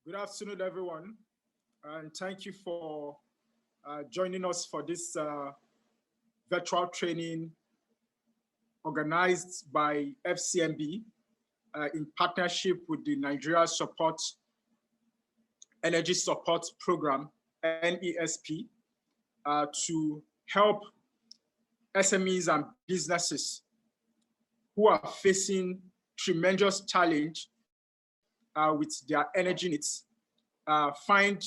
Good afternoon, everyone, and thank you for joining us for this virtual training organized by FCMB in partnership with the Nigeria Energy Support Program, NESP, to help SMEs and businesses who are facing tremendous challenge with their energy needs, find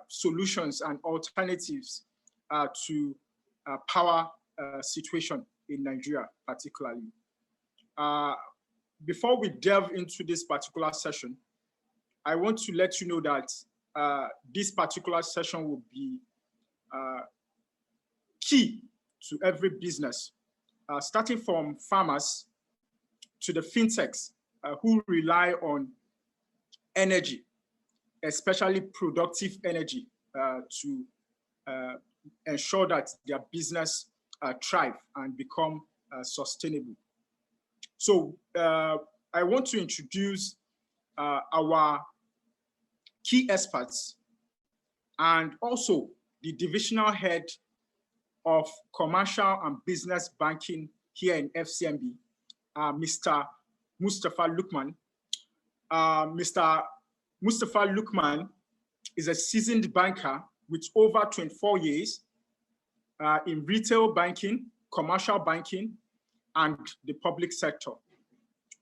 solutions and alternatives to power situation in Nigeria, particularly. Before we delve into this particular session, I want to let you know that this particular session will be key to every business, starting from farmers to the fintechs who rely on energy, especially productive energy, to ensure that their business thrive and become sustainable. So I want to introduce our key experts and also the divisional head of commercial and business banking here in FCMB, Mr. Mustafa Lukman. Mr. Mustafa Lukman is a seasoned banker with over 24 years in retail banking, commercial banking, and the public sector.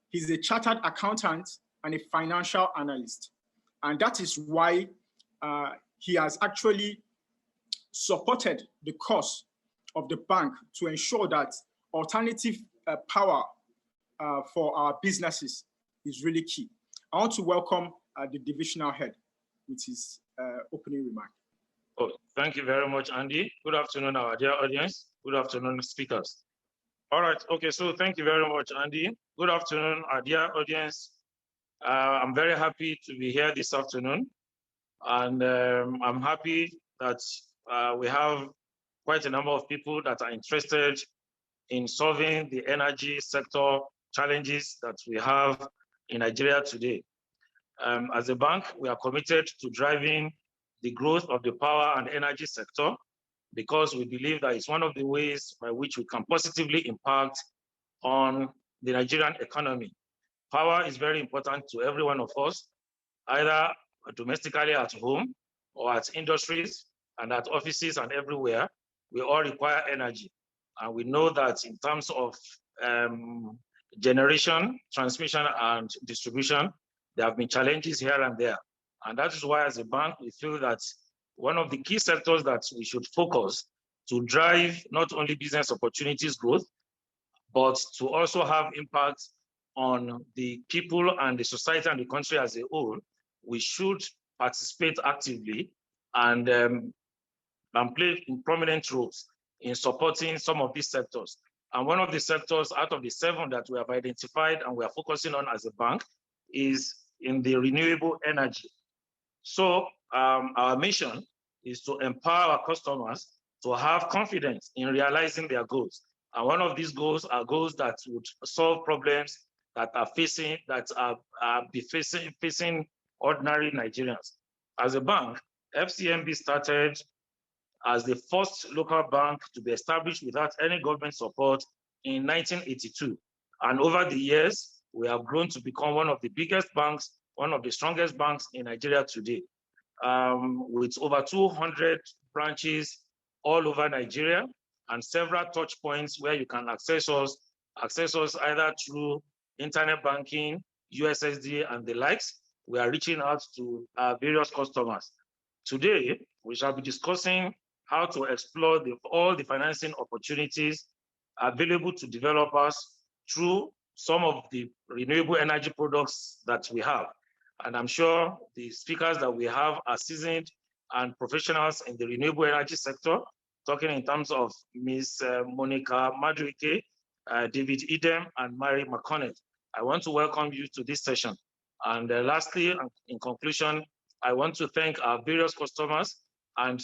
He's a chartered accountant and a financial analyst. And that is why he has actually supported the cause of the bank to ensure that alternative power for our businesses is really key. I want to welcome the divisional head with his opening remark. Oh, thank you very much, Andy. Good afternoon, our dear audience. Good afternoon, speakers. All right, okay, so thank you very much, Andy. Good afternoon, our dear audience. I'm very happy to be here this afternoon. And I'm happy that we have quite a number of people that are interested in solving the energy sector challenges that we have in Nigeria today. As a bank, we are committed to driving the growth of the power and energy sector because we believe that it's one of the ways by which we can positively impact on the Nigerian economy. Power is very important to every one of us, either domestically at home or at industries and at offices and everywhere. We all require energy. And we know that in terms of generation, transmission, and distribution, there have been challenges here and there. And that is why, as a bank, we feel that one of the key sectors that we should focus to drive not only business opportunities growth, but to also have impact on the people and the society and the country as a whole, we should participate actively and play prominent roles in supporting some of these sectors. And one of the sectors out of the 7 that we have identified and we are focusing on as a bank is in the renewable energy. So our mission is to empower our customers to have confidence in realizing their goals. And one of these goals are goals that would solve problems that are facing ordinary Nigerians. As a bank, FCMB started as the first local bank to be established without any government support in 1982. And over the years, we have grown to become one of the biggest banks, one of the strongest banks in Nigeria today, with over 200 branches all over Nigeria and several touch points where you can access us either through internet banking, USSD, and the likes. We are reaching out to various customers. Today, we shall be discussing how to explore all the financing opportunities available to developers through some of the renewable energy products that we have. And I'm sure the speakers that we have are seasoned and professionals in the renewable energy sector, talking in terms of Ms. Monica Madrike, David Idem, and Mary McConnell. I want to welcome you to this session. And lastly, in conclusion, I want to thank our various customers and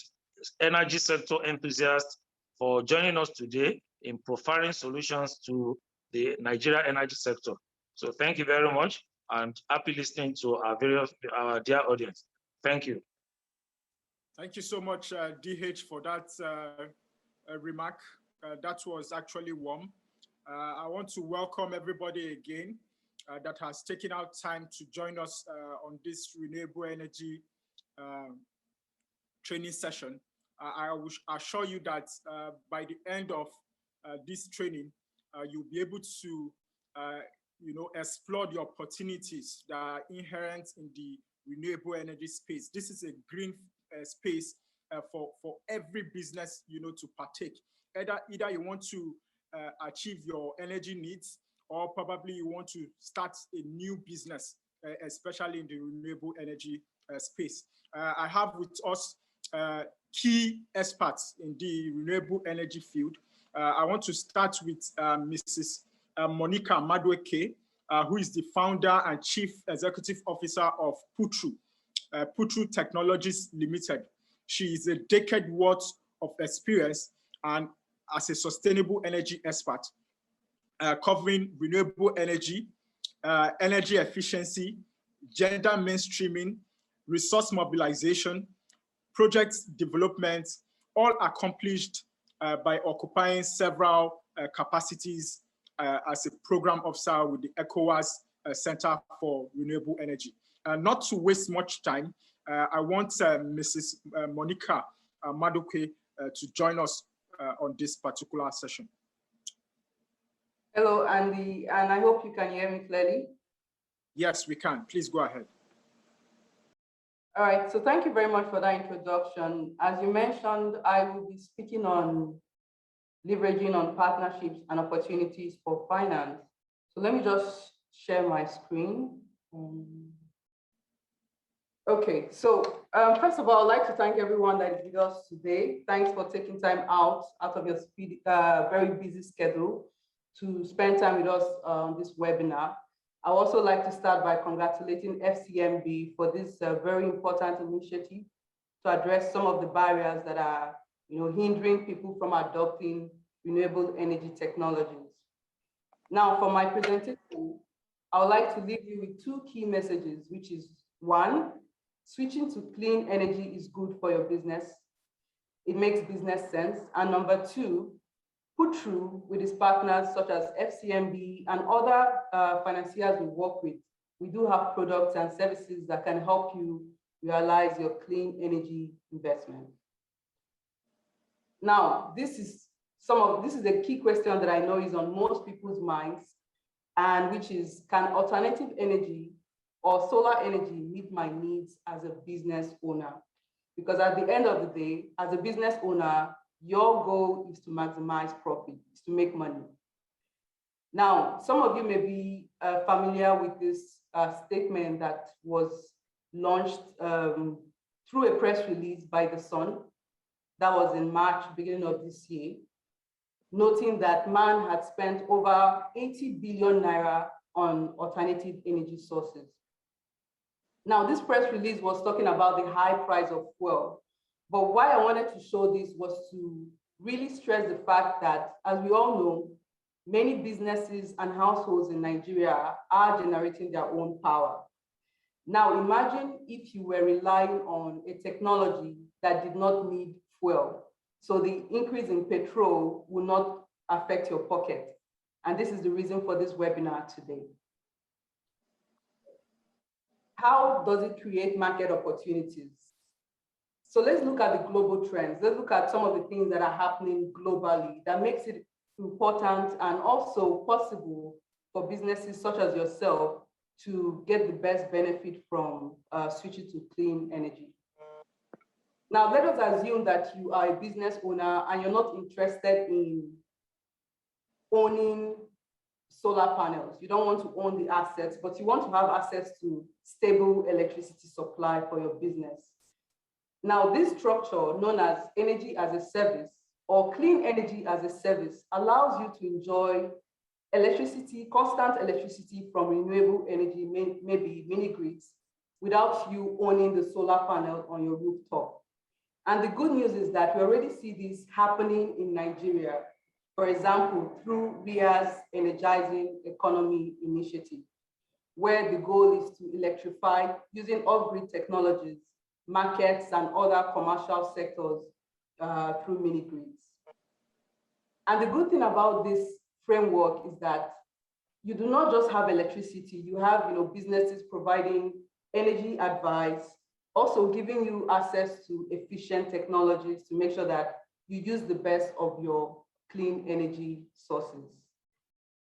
energy sector enthusiasts for joining us today in providing solutions to the Nigeria energy sector. So thank you very much. and happy listening to our dear audience. Thank you. Thank you so much, DH, for that remark. That was actually warm. I want to welcome everybody again that has taken out time to join us on this renewable energy training session. I will assure you that by the end of this training, you'll be able to explore the opportunities that are inherent in the renewable energy space. This is a green space for every business to partake. Either you want to achieve your energy needs, or probably you want to start a new business, especially in the renewable energy space. I have with us key experts in the renewable energy field. I want to start with Mrs. Monica Madweke, who is the founder and chief executive officer of Putru Technologies Limited. She is a decade worth of experience and as a sustainable energy expert, covering renewable energy, energy efficiency, gender mainstreaming, resource mobilization, project development, all accomplished by occupying several capacities as a program officer with the ECOWAS Center for Renewable Energy. Not to waste much time, I want Mrs. Monica Madweke to join us on this particular session. Hello, Andy, and I hope you can hear me clearly. Yes, we can. Please go ahead. All right, so thank you very much for that introduction. As you mentioned, I will be speaking on leveraging on partnerships and opportunities for finance. So let me just share my screen. Okay, so first of all, I'd like to thank everyone that is with us today. Thanks for taking time out of your very busy schedule to spend time with us on this webinar. I also like to start by congratulating FCMB for this very important initiative to address some of the barriers that are hindering people from adopting renewable energy technologies. Now, for my presentation, I would like to leave you with two key messages, which is one, switching to clean energy is good for your business. It makes business sense. And number two, Putru with its partners such as FCMB and other financiers we work with, we do have products and services that can help you realize your clean energy investment. Now, this is a key question that I know is on most people's minds, and which is, can alternative energy or solar energy meet my needs as a business owner? Because at the end of the day, as a business owner, your goal is to maximize profit, is to make money. Now, some of you may be familiar with this statement that was launched through a press release by The Sun. That was in March, beginning of this year, noting that man had spent over 80 billion naira on alternative energy sources. Now, this press release was talking about the high price of fuel. But why I wanted to show this was to really stress the fact that, as we all know, many businesses and households in Nigeria are generating their own power. Now, imagine if you were relying on a technology that did not need fuel. So the increase in petrol will not affect your pocket. And this is the reason for this webinar today. How does it create market opportunities? So let's look at the global trends. Let's look at some of the things that are happening globally that makes it important and also possible for businesses such as yourself to get the best benefit from switching to clean energy. Now, let us assume that you are a business owner and you're not interested in owning solar panels. You don't want to own the assets, but you want to have access to stable electricity supply for your business. Now, this structure, known as energy as a service or clean energy as a service, allows you to enjoy electricity, constant electricity from renewable energy, maybe mini-grids, without you owning the solar panel on your rooftop. And the good news is that we already see this happening in Nigeria, for example, through RIA's Energizing Economy initiative. where the goal is to electrify using off-grid technologies, markets, and other commercial sectors through mini grids. And the good thing about this framework is that you do not just have electricity, you have businesses providing energy advice, also giving you access to efficient technologies to make sure that you use the best of your clean energy sources.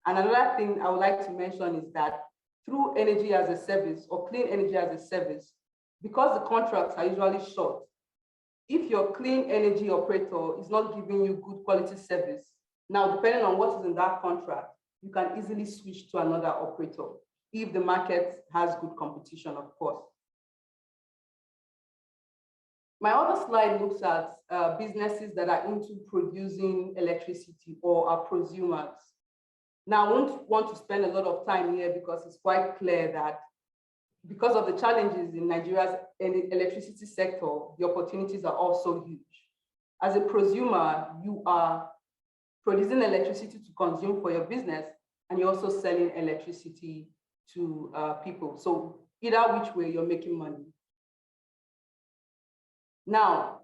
And another thing I would like to mention is that through energy as a service or clean energy as a service, because the contracts are usually short, if your clean energy operator is not giving you good quality service, now depending on what is in that contract, you can easily switch to another operator if the market has good competition, of course. My other slide looks at businesses that are into producing electricity or are prosumers. Now, I won't want to spend a lot of time here because it's quite clear that because of the challenges in Nigeria's electricity sector, the opportunities are also huge. As a prosumer, you are producing electricity to consume for your business, and you're also selling electricity to people. So either which way, you're making money. Now,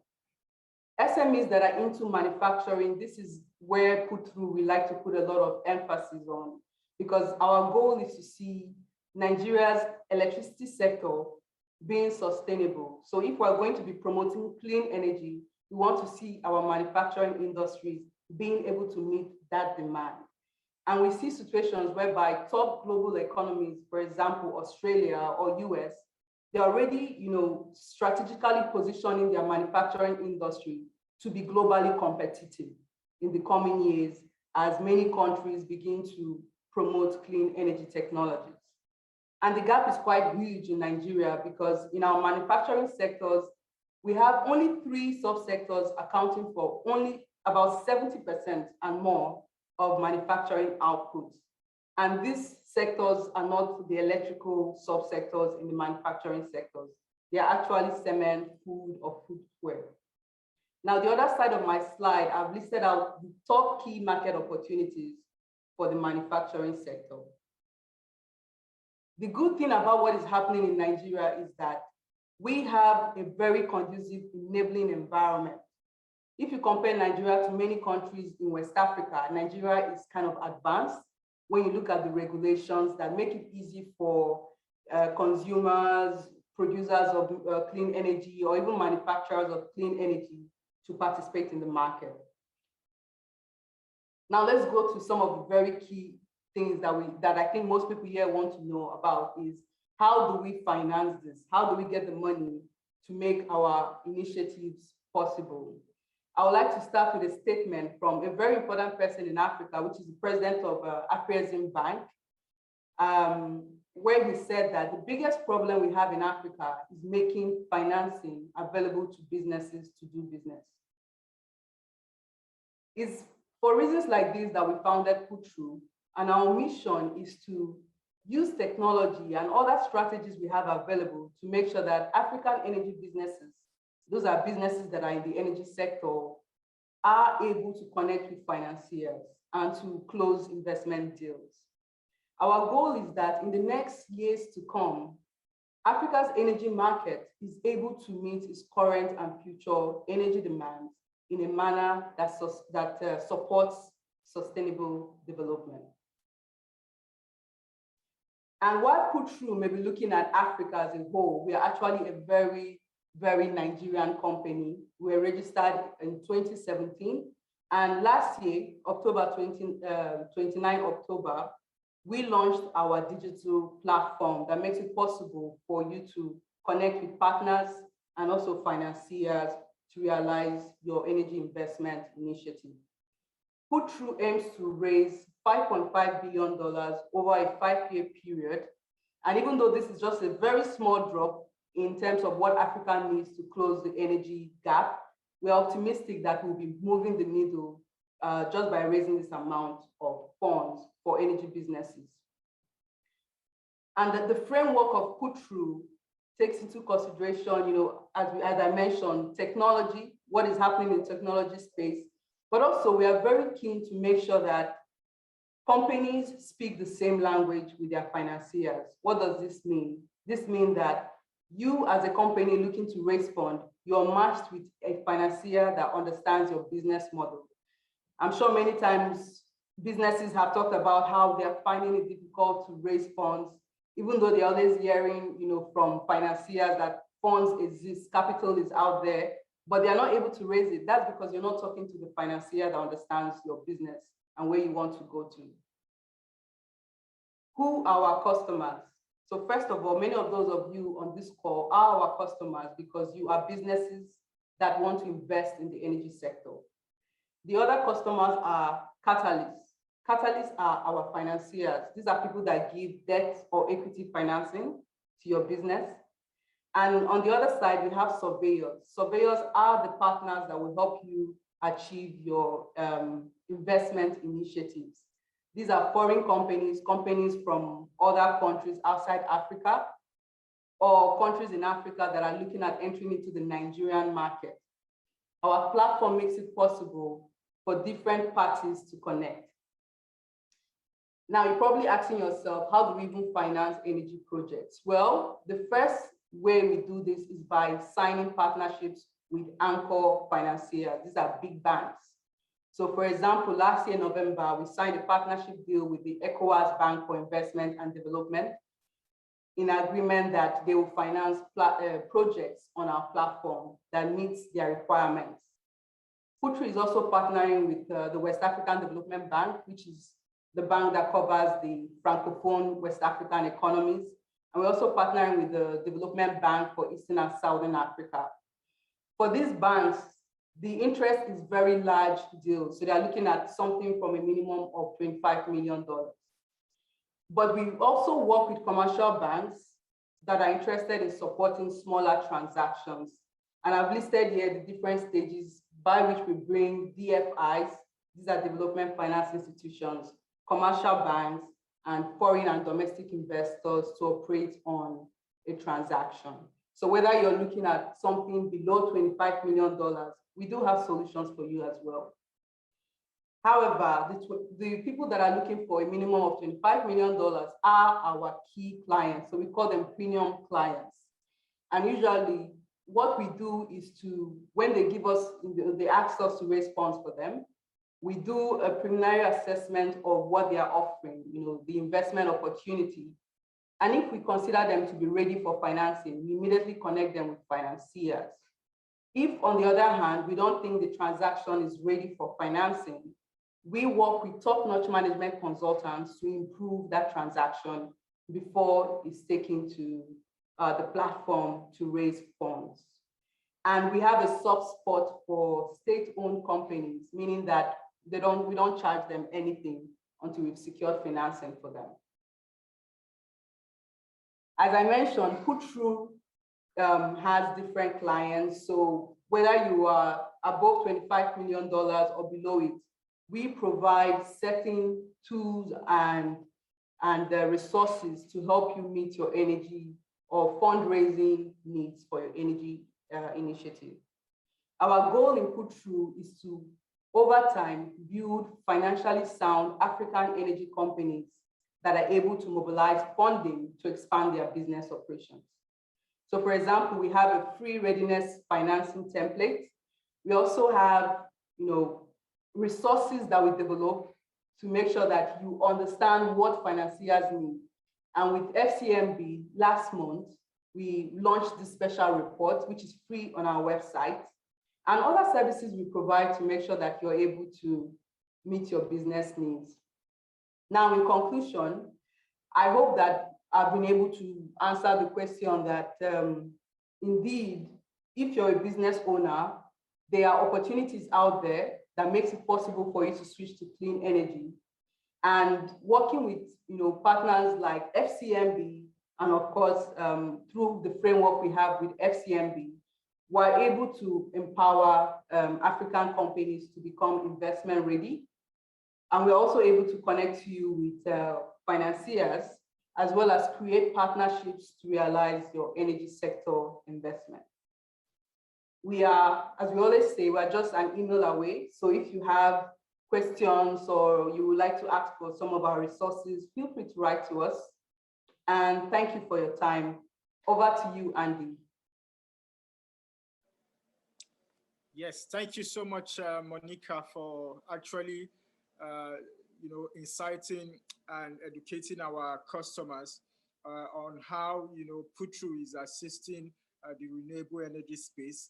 SMEs that are into manufacturing, this is where we like to put a lot of emphasis on, because our goal is to see Nigeria's electricity sector being sustainable. So if we're going to be promoting clean energy, we want to see our manufacturing industries being able to meet that demand. And we see situations whereby top global economies, for example, Australia or US, they're already strategically positioning their manufacturing industry to be globally competitive in the coming years as many countries begin to promote clean energy technologies. And the gap is quite huge in Nigeria because in our manufacturing sectors, we have only 3 subsectors accounting for only about 70% and more of manufacturing output. And these sectors are not the electrical subsectors in the manufacturing sectors. They are actually cement, food, or foodware. Now, the other side of my slide, I've listed out the top key market opportunities for the manufacturing sector. The good thing about what is happening in Nigeria is that we have a very conducive enabling environment. If you compare Nigeria to many countries in West Africa, Nigeria is kind of advanced when you look at the regulations that make it easy for consumers, producers of clean energy, or even manufacturers of clean energy to participate in the market. Now let's go to some of the very key things that I think most people here want to know about is how do we finance this? How do we get the money to make our initiatives possible? I would like to start with a statement from a very important person in Africa, which is the president of Afrexim Bank, where he said that the biggest problem we have in Africa is making financing available to businesses to do business. It's for reasons like this that we founded Put-Through, and our mission is to use technology and other strategies we have available to make sure that African energy businesses, those are businesses that are in the energy sector, are able to connect with financiers and to close investment deals. Our goal is that in the next years to come, Africa's energy market is able to meet its current and future energy demands in a manner that supports sustainable development. And while Put-Through may be looking at Africa as a whole, we are actually a very, very Nigerian company. We were registered in 2017. And last year, 29 October, we launched our digital platform that makes it possible for you to connect with partners and also financiers to realize your energy investment initiative. Put-Through aims to raise $5.5 billion over a 5-year period. And even though this is just a very small drop in terms of what Africa needs to close the energy gap, we're optimistic that we'll be moving the needle just by raising this amount of funds for energy businesses. And that the framework of Put-Through takes into consideration, as I mentioned, technology, what is happening in the technology space, but also we are very keen to make sure that companies speak the same language with their financiers. What does this mean? This means that you as a company looking to raise funds, you're matched with a financier that understands your business model. I'm sure many times businesses have talked about how they're finding it difficult to raise funds, even though they're always hearing, from financiers that funds exist, capital is out there, but they're not able to raise it. That's because you're not talking to the financier that understands your business and where you want to go to. Who are our customers? So first of all, many of those of you on this call are our customers because you are businesses that want to invest in the energy sector. The other customers are catalysts. Catalysts are our financiers. These are people that give debt or equity financing to your business. And on the other side, we have surveyors. Surveyors are the partners that will help you achieve your investment initiatives. These are foreign companies, companies from other countries outside Africa, or countries in Africa that are looking at entering into the Nigerian market. Our platform makes it possible for different parties to connect. Now, you're probably asking yourself, how do we even finance energy projects? Well, the first way we do this is by signing partnerships with anchor financiers. These are big banks. So for example, last year, November, we signed a partnership deal with the ECOWAS Bank for Investment and Development in agreement that they will finance projects on our platform that meets their requirements. Putri is also partnering with the West African Development Bank, which is the bank that covers the Francophone West African economies. And we're also partnering with the Development Bank for Eastern and Southern Africa. For these banks, the interest is very large deals. So they're looking at something from a minimum of $25 million. But we also work with commercial banks that are interested in supporting smaller transactions. And I've listed here the different stages by which we bring DFIs, these are development finance institutions, commercial banks, and foreign and domestic investors to operate on a transaction. So whether you're looking at something below $25 million, we do have solutions for you as well. However, the people that are looking for a minimum of $25 million are our key clients. So we call them premium clients. And usually what we do is when they give us, they ask us to raise funds for them, we do a preliminary assessment of what they are offering, the investment opportunity. And if we consider them to be ready for financing, we immediately connect them with financiers. If, on the other hand, we don't think the transaction is ready for financing, we work with top-notch management consultants to improve that transaction before it's taken to the platform to raise funds. And we have a soft spot for state-owned companies, meaning that we don't charge them anything until we've secured financing for them. As I mentioned, Putri has different clients. So whether you are above $25 million or below it, we provide certain tools and resources to help you meet your energy or fundraising needs for your energy initiative. Our goal in Putri is to, over time, build financially sound African energy companies that are able to mobilize funding to expand their business operations. So for example, we have a free readiness financing template. We also have, resources that we develop to make sure that you understand what financiers need. And with FCMB, last month, we launched this special report, which is free on our website, and other services we provide to make sure that you're able to meet your business needs. Now, in conclusion, I hope that I've been able to answer the question that indeed, if you're a business owner, there are opportunities out there that makes it possible for you to switch to clean energy. And working with partners like FCMB, and of course, through the framework we have with FCMB, we're able to empower African companies to become investment ready. And we're also able to connect you with financiers, as well as create partnerships to realize your energy sector investment. We are, as we always say, we're just an email away. So if you have questions or you would like to ask for some of our resources, feel free to write to us. And thank you for your time. Over to you, Andy. Yes, thank you so much, Monica, for actually, inciting and educating our customers on how, Putru is assisting the renewable energy space.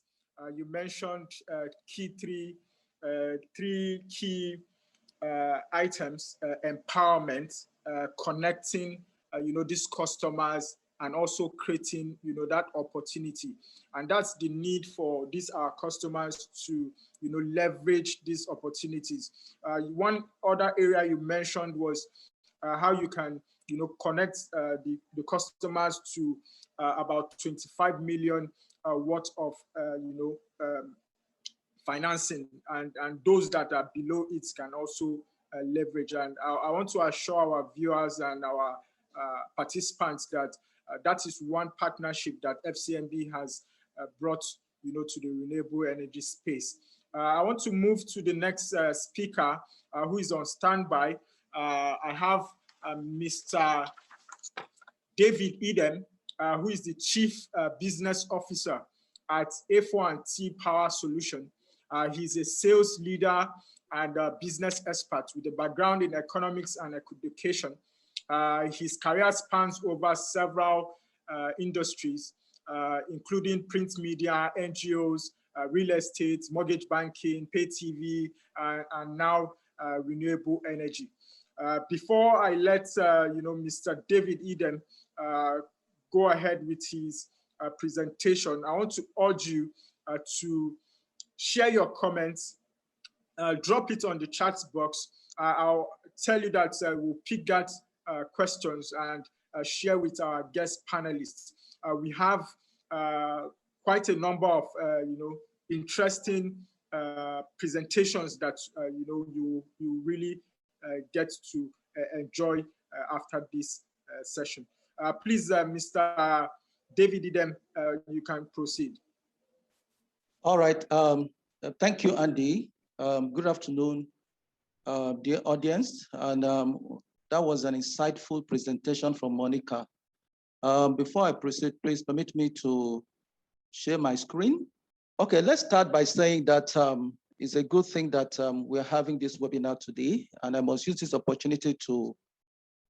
You mentioned three key items: empowerment, connecting, these customers, and also creating, that opportunity. And that's the need for our customers to, leverage these opportunities. One other area you mentioned was how you can, connect the customers to about 25 million worth of, financing, and those that are below it can also leverage. And I want to assure our viewers and our participants that that is one partnership that FCMB has brought, to the renewable energy space. I want to move to the next speaker who is on standby. I have Mr. David Eden, who is the Chief Business Officer at A4&T Power Solution. He's a sales leader and a business expert with a background in economics and education. His career spans over several industries, including print media, NGOs, real estate, mortgage banking, pay TV, and now renewable energy. Before I let Mr. David Eden go ahead with his presentation, I want to urge you to share your comments, drop it on the chat box. I'll tell you that we'll pick that questions and share with our guest panelists. We have quite a number of interesting presentations that you really get to enjoy after this session. Please, Mr. David Eden, you can proceed. All right. Thank you, Andy. Good afternoon, dear audience. And that was an insightful presentation from Monica. Before I proceed, please permit me to share my screen. Okay, let's start by saying that it's a good thing that we're having this webinar today. And I must use this opportunity to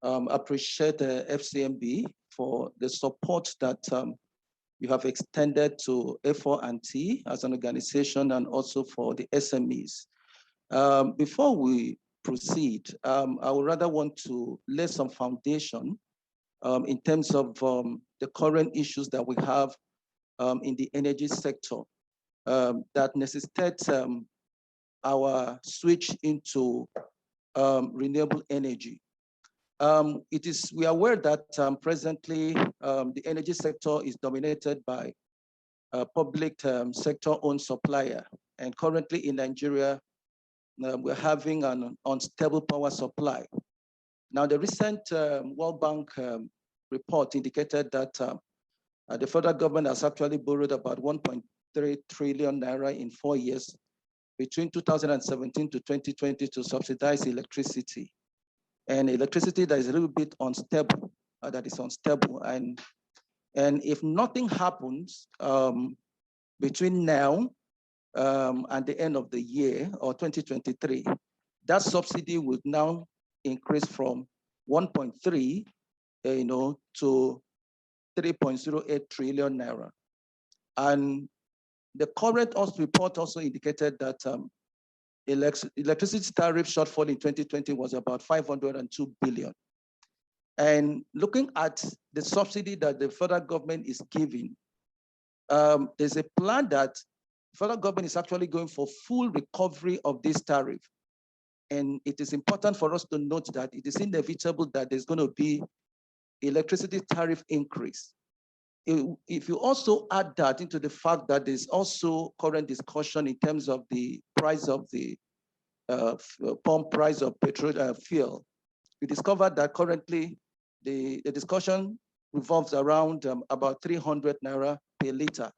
appreciate the FCMB for the support that you have extended to A4&T as an organization and also for the SMEs. Before we proceed, I would rather want to lay some foundation in terms of the current issues that we have in the energy sector that necessitate our switch into renewable energy. We are aware that presently the energy sector is dominated by a public sector-owned supplier. And currently in Nigeria, we're having an unstable power supply. Now, the recent World Bank report indicated that the federal government has actually borrowed about 1.3 trillion naira in 4 years between 2017 to 2020 to subsidize electricity. And electricity that is a little bit unstable, And if nothing happens between now and the end of the year or 2023, that subsidy would now increase from 1.3, to 3.08 trillion naira. And the current report also indicated that electricity tariff shortfall in 2020 was about 502 billion. And looking at the subsidy that the federal government is giving, there's a plan that the federal government is actually going for full recovery of this tariff. And it is important for us to note that it is inevitable that there's going to be electricity tariff increase. If you also add that into the fact that there's also current discussion in terms of the price of the pump price of petrol fuel, we discovered that currently the discussion revolves around about 300 naira per liter.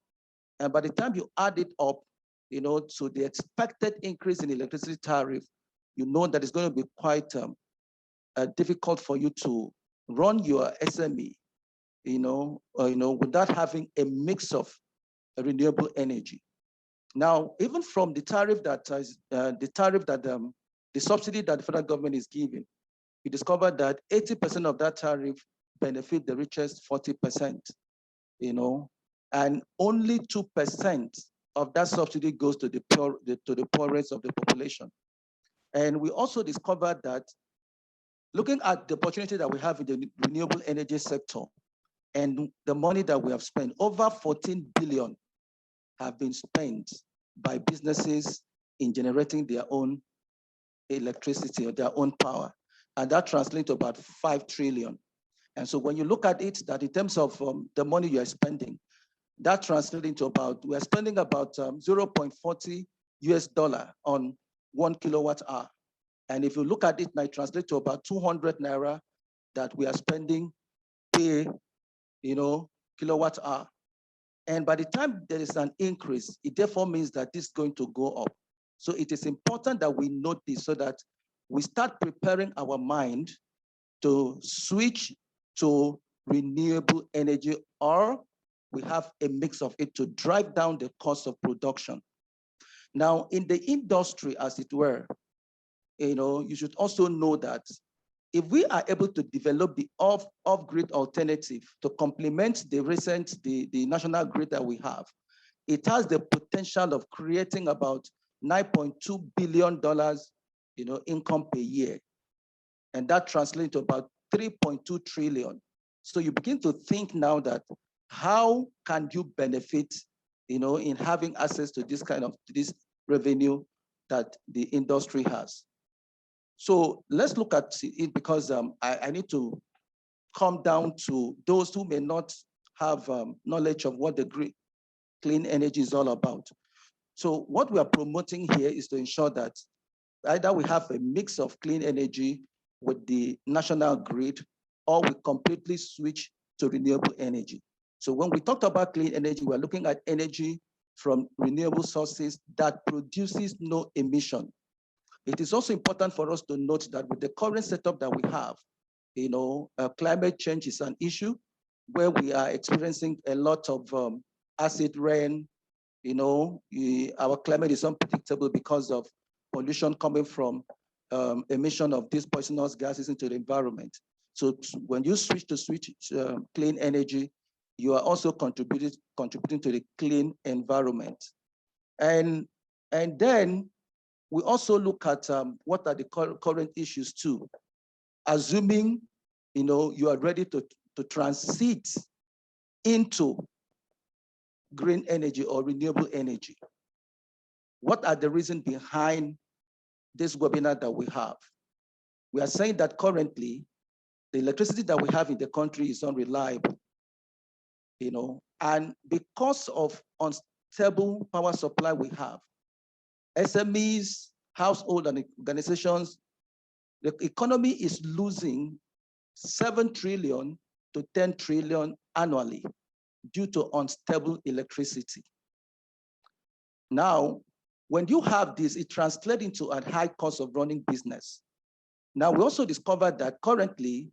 And by the time you add it up, to the expected increase in electricity tariff, you know that it's going to be quite difficult for you to run your SME, without having a mix of renewable energy. Now, even from the tariff that the subsidy that the federal government is giving, we discovered that 80% of that tariff benefit the richest 40%, and only 2% of that subsidy goes to the poorest of the population. And we also discovered that looking at the opportunity that we have in the renewable energy sector and the money that we have spent, over 14 billion have been spent by businesses in generating their own electricity or their own power. And that translates to about 5 trillion. And so when you look at it, that in terms of the money you are spending, that translates into about, we are spending about $0.40 on 1 kilowatt hour. And if you look at it, now it translates to about 200 naira that we are spending per, kilowatt hour. And by the time there is an increase, it therefore means that this is going to go up. So it is important that we note this so that we start preparing our mind to switch to renewable energy, or we have a mix of it to drive down the cost of production. Now, in the industry, as it were, you should also know that if we are able to develop the off-grid alternative to complement the national grid that we have, it has the potential of creating about $9.2 billion, income per year. And that translates to about 3.2 trillion. So you begin to think now that how can you benefit, in having access to this revenue that the industry has. So let's look at it, because I need to come down to those who may not have knowledge of what the clean energy is all about. So what we are promoting here is to ensure that either we have a mix of clean energy with the national grid, or we completely switch to renewable energy. So when we talked about clean energy, we're looking at energy from renewable sources that produces no emission. It is also important for us to note that with the current setup that we have, climate change is an issue where we are experiencing a lot of acid rain. Our climate is unpredictable because of pollution coming from emission of these poisonous gases into the environment. So when you switch to clean energy, you are also contributing to the clean environment. And then we also look at what are the current issues too. Assuming, you are ready to transit into green energy or renewable energy. What are the reasons behind this webinar that we have? We are saying that currently, the electricity that we have in the country is unreliable, and because of unstable power supply we have, SMEs, households, and organizations, the economy is losing 7 trillion to 10 trillion annually due to unstable electricity. Now, when you have this, it translates into a high cost of running business. Now, we also discovered that currently,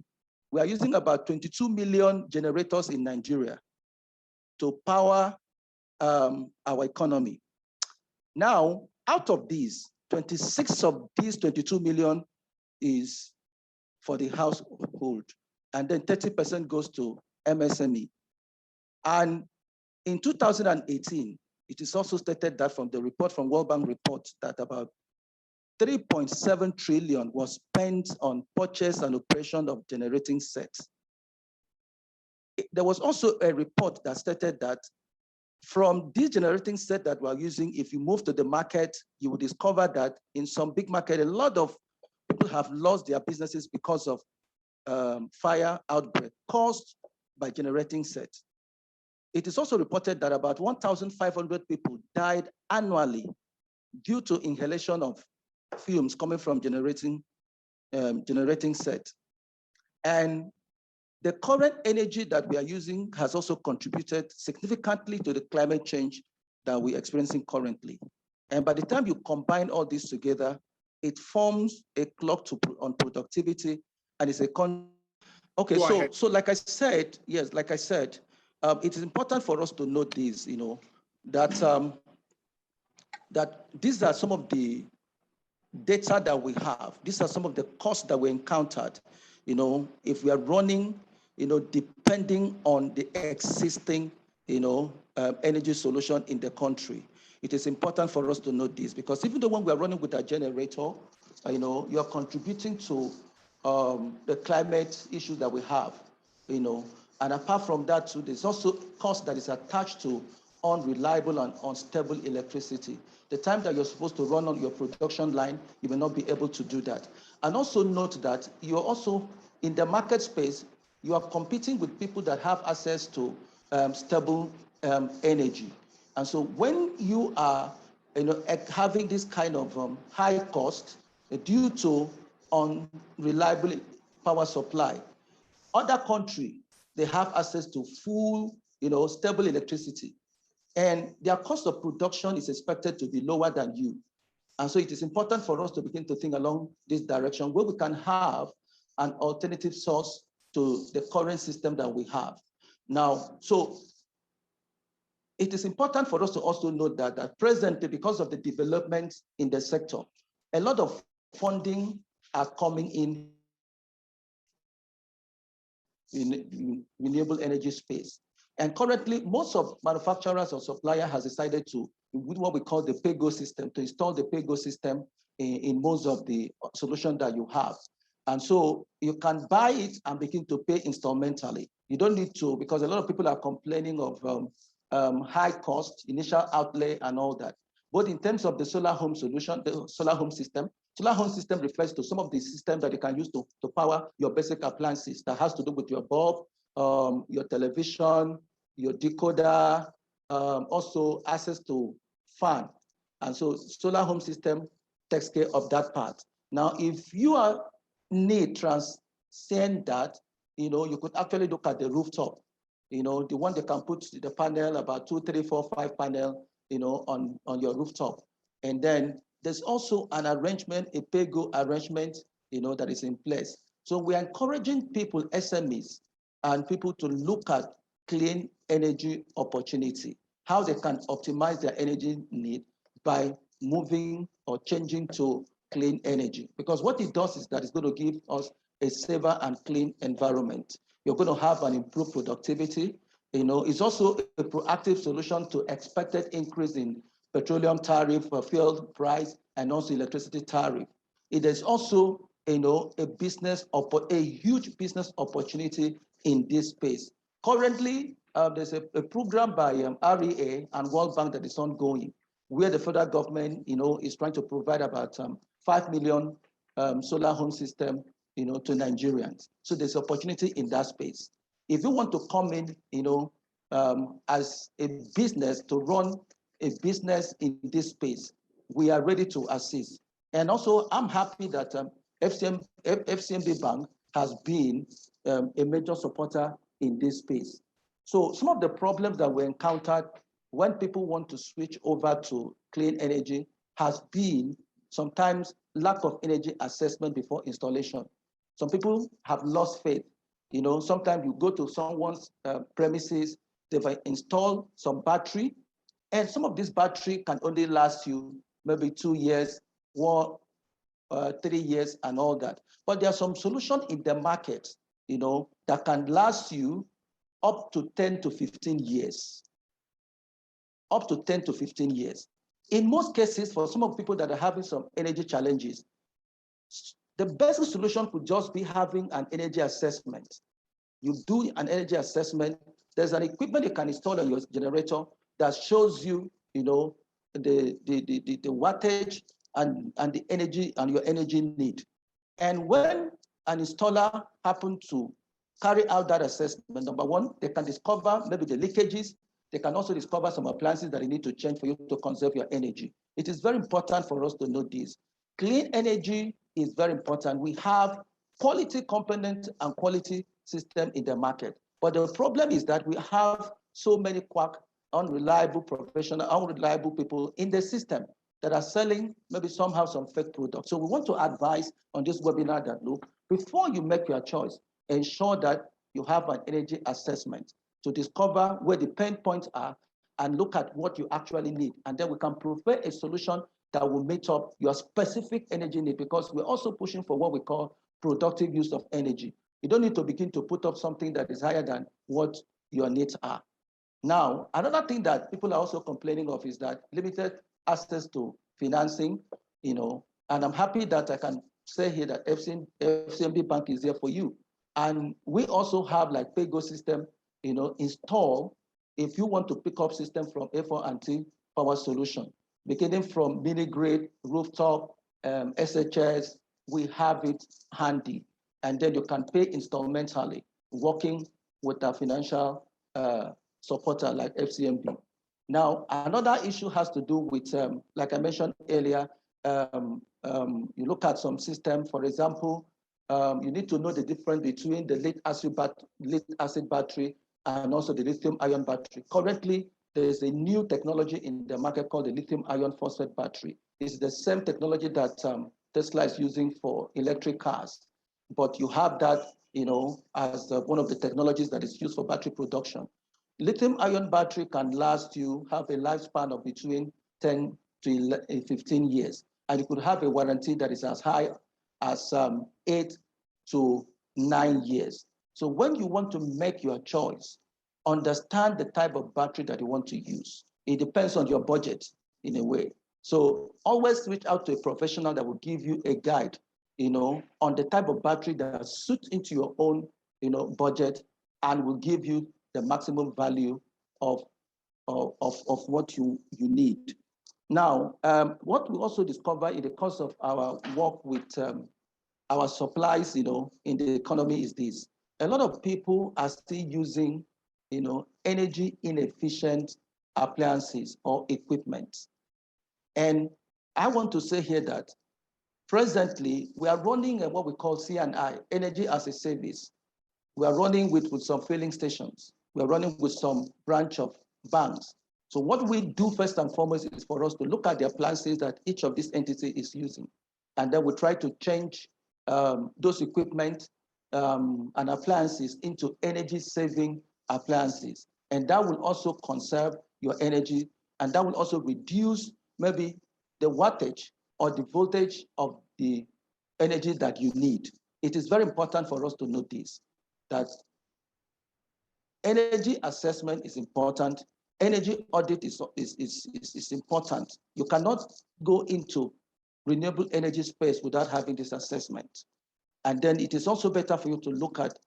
we are using about 22 million generators in Nigeria to power our economy. Now, out of these, 26 of these 22 million is for the household, and then 30% goes to MSME. And in 2018, it is also stated that from the report from World Bank report that about 3.7 trillion was spent on purchase and operation of generating sets. There was also a report that stated that from this generating set that we're using, if you move to the market, you will discover that in some big market, a lot of people have lost their businesses because of fire outbreak caused by generating sets. It is also reported that about 1,500 people died annually due to inhalation of fumes coming from generating set. And the current energy that we are using has also contributed significantly to the climate change that we're experiencing currently. And by the time you combine all this together, it forms a clock on productivity, and it's a okay. So like I said, yes, like I said, it is important for us to note this, that that these are some of the data that we have. These are some of the costs that we encountered. If we are running, depending on the existing, energy solution in the country. It is important for us to note this, because even though when we are running with a generator, you are contributing to the climate issues that we have, and apart from that too, there's also cost that is attached to unreliable and unstable electricity. The time that you're supposed to run on your production line, you may not be able to do that. And also note that you're also in the market space, you are competing with people that have access to stable energy. And so when you are having this kind of high cost due to unreliable power supply, other countries, they have access to full stable electricity, and their cost of production is expected to be lower than you. And so it is important for us to begin to think along this direction, where we can have an alternative source to the current system that we have. Now, so it is important for us to also note that presently, because of the developments in the sector, a lot of funding are coming in renewable energy space. And currently, most of manufacturers or suppliers has decided to, with what we call the pay-go system, to install the pay-go system in most of the solution that you have. And so you can buy it and begin to pay installmentally. You don't need to, because a lot of people are complaining of high cost, initial outlay and all that. But in terms of the solar home solution, the solar home system refers to some of the systems that you can use to power your basic appliances that has to do with your bulb, your television, your decoder, also access to fan. And so solar home system takes care of that part. Now, if you are transcend that, you could actually look at the rooftop, the one that can put the panel, about 2, 3, 4, 5 panel, on your rooftop. And then there's also an arrangement, a pay-go arrangement, that is in place. So we're encouraging people, SMEs, and people to look at clean energy opportunity, how they can optimize their energy need by moving or changing to clean energy. Because what it does is that it's going to give us a safer and clean environment. You're going to have an improved productivity. It's also a proactive solution to expected increase in petroleum tariff, fuel price, and also electricity tariff. It is also, a huge business opportunity in this space. Currently, there's a program by REA and World Bank that is ongoing, where the federal government, is trying to provide about 5 million solar home system, to Nigerians. So there's opportunity in that space. If you want to come in, as a business to run a business in this space, we are ready to assist. And also, I'm happy that FCMB Bank has been a major supporter in this space. So some of the problems that we encountered when people want to switch over to clean energy has been sometimes lack of energy assessment before installation. Some people have lost faith. Sometimes you go to someone's premises, they've installed some battery, and some of this battery can only last you maybe 2 years, 3 years, and all that. But there are some solutions in the market, that can last you up to 10 to 15 years. Up to 10 to 15 years. In most cases, for some of the people that are having some energy challenges, the best solution could just be having an energy assessment. You do an energy assessment. There's an equipment you can install on your generator that shows you, the wattage and the energy and your energy need. And when an installer happens to carry out that assessment, number one, they can discover maybe the leakages. They can also discover some appliances that you need to change for you to conserve your energy. It is very important for us to know this. Clean energy is very important. We have quality components and quality system in the market. But the problem is that we have so many quack, unreliable professional, unreliable people in the system. that are selling maybe somehow some fake products. So we want to advise on this webinar that, look, before you make your choice, ensure that you have an energy assessment to discover where the pain points are and look at what you actually need. And then we can provide a solution that will meet up your specific energy need, because we're also pushing for what we call productive use of energy. You don't need to begin to put up something that is higher than what your needs are. Now, another thing that people are also complaining of is that limited access to financing, and I'm happy that I can say here that FCMB Bank is there for you. And we also have like PayGo system, installed if you want to pick up system from A4&T Power Solution, beginning from mini grid, rooftop, SHS, we have it handy. And then you can pay installmentally, working with a financial supporter like FCMB. Now, another issue has to do with, like I mentioned earlier, you look at some system, for example, you need to know the difference between the lead acid battery and also the lithium ion battery. Currently, there is a new technology in the market called the lithium ion phosphate battery. It's the same technology that Tesla is using for electric cars, but you have that, as one of the technologies that is used for battery production. Lithium ion battery can last you, have a lifespan of between 10 to 15 years. And you could have a warranty that is as high as 8 to 9 years. So when you want to make your choice, understand the type of battery that you want to use. It depends on your budget in a way. So always reach out to a professional that will give you a guide, on the type of battery that suits into your own, budget, and will give you the maximum value of what you need. Now, what we also discover in the course of our work with our supplies, in the economy is this. A lot of people are still using, energy inefficient appliances or equipment. And I want to say here that presently we are running what we call C&I, energy as a service. We are running with some filling stations. We are running with some branch of banks. So what we do first and foremost is for us to look at the appliances that each of these entities is using. And then we try to change those equipment and appliances into energy saving appliances. And that will also conserve your energy, and that will also reduce maybe the wattage or the voltage of the energy that you need. It is very important for us to notice that energy assessment is important. Energy audit is important. You cannot go into renewable energy space without having this assessment. And then it is also better for you to look at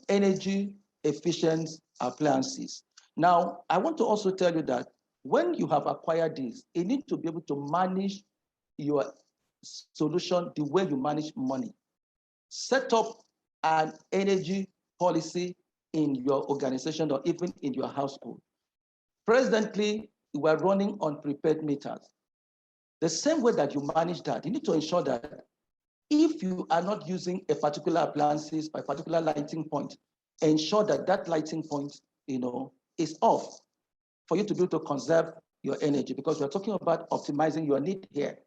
energy efficient appliances. Now, I want to also tell you that when you have acquired this, you need to be able to manage your solution the way you manage money. Set up an energy policy in your organization or even in your household. Presently, we are running on prepaid meters. The same way that you manage that, you need to ensure that if you are not using a particular appliances or a particular lighting point, ensure that that lighting point, is off for you to be able to conserve your energy, because we're talking about optimizing your need here.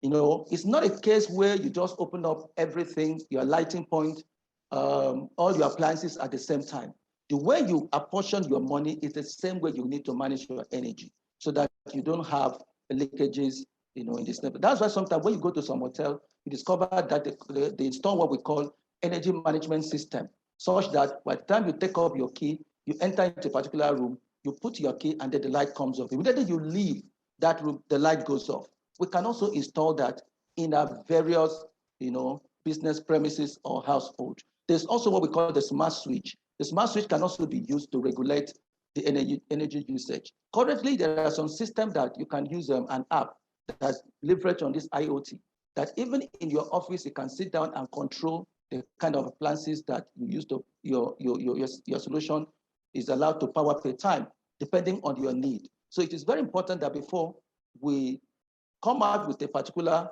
It's not a case where you just open up everything, your lighting point, all your appliances at the same time. The way you apportion your money is the same way you need to manage your energy, so that you don't have leakages, in this level. That's why sometimes when you go to some hotel, you discover that they install what we call energy management system, such that by the time you take up your key, you enter into a particular room, you put your key, and then the light comes off. Immediately you leave that room, the light goes off. We can also install that in our various, business premises or household. There's also what we call the smart switch. The smart switch can also be used to regulate the energy usage. Currently, there are some systems that you can use an app that leverage on this IoT, that even in your office, you can sit down and control the kind of appliances that you use to your solution is allowed to power per time, depending on your need. So it is very important that before we come out with a particular,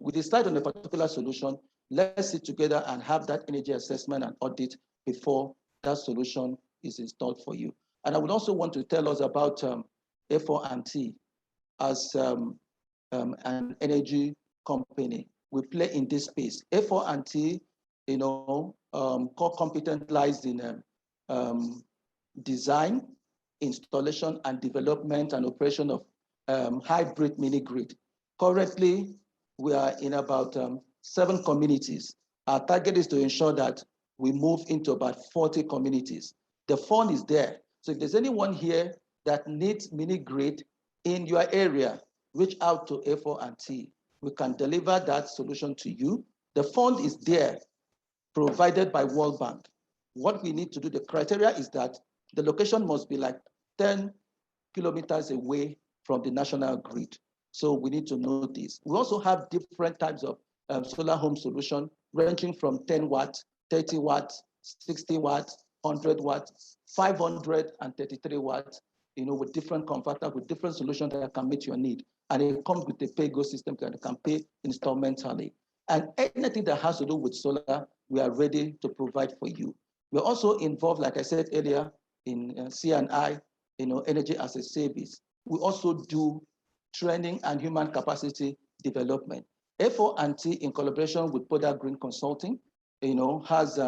we decide on a particular solution, let's sit together and have that energy assessment and audit before that solution is installed for you. And I would also want to tell us about A4&T. As an energy company. We play in this space. A4&T, core competence lies in design, installation, and development and operation of hybrid mini grid. Currently, we are in about 7 communities. Our target is to ensure that we move into about 40 communities. The fund is there. So if there's anyone here that needs mini grid in your area, reach out to A4&T. We can deliver that solution to you. The fund is there, provided by World Bank. What we need to do, the criteria is that the location must be like 10 kilometers away from the national grid. So we need to know this. We also have different types of solar home solution, ranging from 10 watts, 30 watts, 60 watts, 100 watts, 533 watts, with different converters, with different solutions that can meet your need. And it comes with a pay-go system that you can pay installmentally. And anything that has to do with solar, we are ready to provide for you. We're also involved, like I said earlier, in C&I, energy as a service. We also do training and human capacity development. A4&T, in collaboration with Poda Green Consulting, has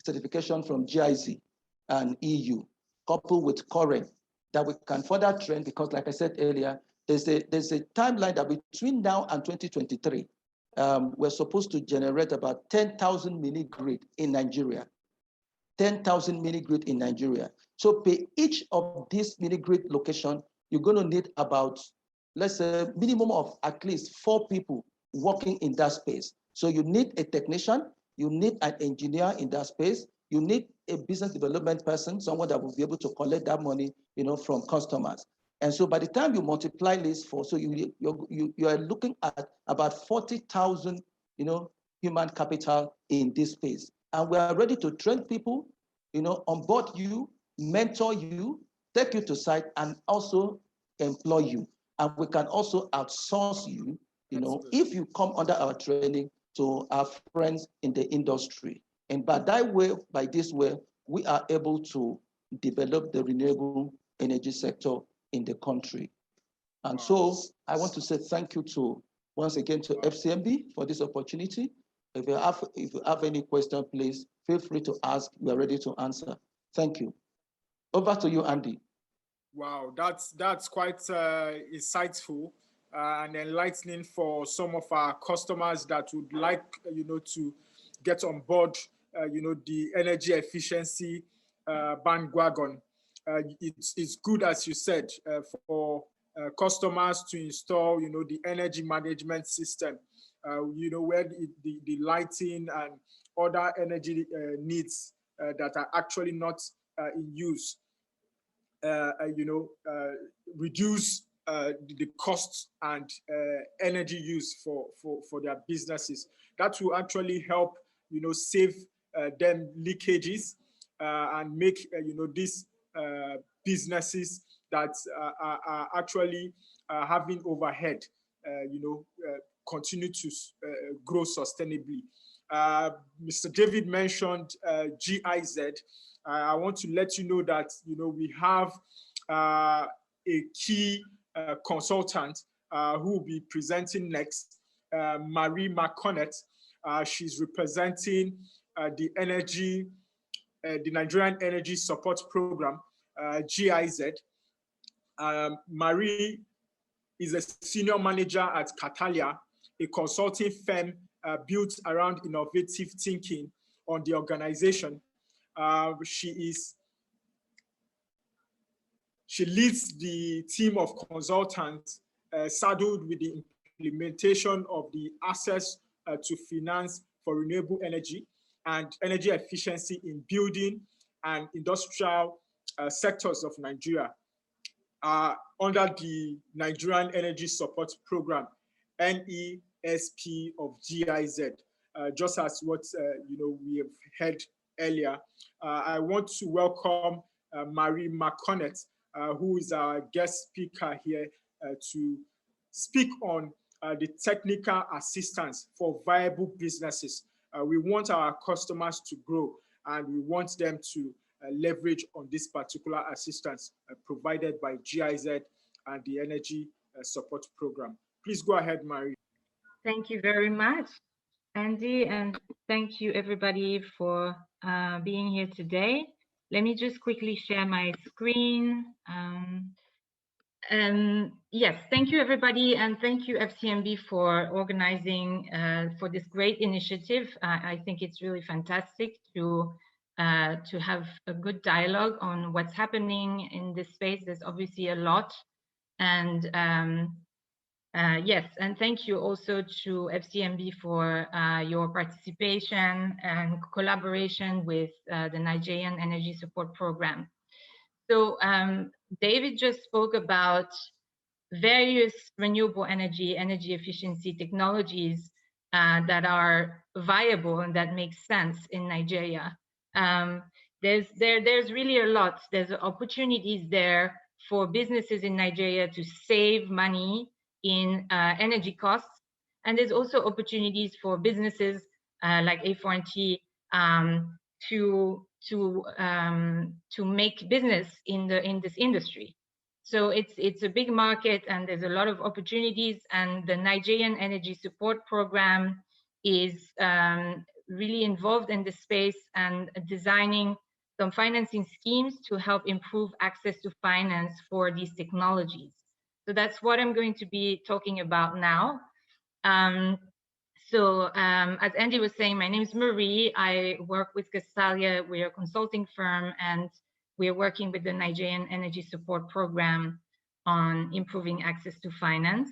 certification from GIZ and EU, coupled with CORE, that we can further train, because like I said earlier, there's a timeline that between now and 2023, we're supposed to generate about 10,000 mini grid in Nigeria. 10,000 mini grid in Nigeria. So per each of these mini grid location, you're going to need about, let's say, minimum of at least 4 people working in that space. So you need a technician, you need an engineer in that space, you need a business development person, someone that will be able to collect that money, from customers. And so by the time you multiply this so you are looking at about 40,000, human capital in this space. And we are ready to train people, onboard you, mentor you, take you to site, and also employ you. And we can also outsource you, if you come under our training, to our friends in the industry. And by this way, we are able to develop the renewable energy sector in the country. And so I want to say thank you once again to FCMB for this opportunity. If you have any question, please feel free to ask. We are ready to answer. Thank you. Over to you, Andy. Wow, that's quite insightful and enlightening for some of our customers that would like, to get on board, the energy efficiency bandwagon. It's good, as you said, for customers to install, the energy management system, where the lighting and other energy needs that are actually not in use, reduce the costs and energy use for their businesses. That will actually help, save them leakages and make, these businesses that are actually having overhead, continue to grow sustainably. Mr. David mentioned GIZ. I want to let you know that, we have a key consultant who will be presenting next, Marie McConnett. She's representing the Nigerian Energy Support Program, GIZ. Marie is a senior manager at Catalia, a consulting firm built around innovative thinking on the organization. She leads the team of consultants saddled with the implementation of the access to finance for renewable energy and energy efficiency in building and industrial sectors of Nigeria under the Nigerian Energy Support Program, NESB of GIZ. Just as what we have heard earlier, I want to welcome Marie McConnett, who is our guest speaker here to speak on the technical assistance for viable businesses. We want our customers to grow, and we want them to leverage on this particular assistance provided by GIZ and the Energy Support Program. Please go ahead, Marie. Thank you very much, Andy, and thank you everybody for being here today. Let me just quickly share my screen. Yes, thank you everybody, and thank you FCMB for organizing for this great initiative. I think it's really fantastic to have a good dialogue on what's happening in this space. There's obviously a lot, and yes, and thank you also to FCMB for your participation and collaboration with the Nigerian Energy Support Program. So David just spoke about various renewable energy efficiency technologies that are viable and that make sense in Nigeria. There's really a lot. There's opportunities there for businesses in Nigeria to save money in energy costs, and there's also opportunities for businesses like A4T to make business in this industry. So it's a big market, and there's a lot of opportunities, and the Nigerian Energy Support Program is really involved in this space and designing some financing schemes to help improve access to finance for these technologies. So that's what I'm going to be talking about now. As Andy was saying, my name is Marie. I work with Castalia. We're a consulting firm, and we're working with the Nigerian Energy Support Program on improving access to finance.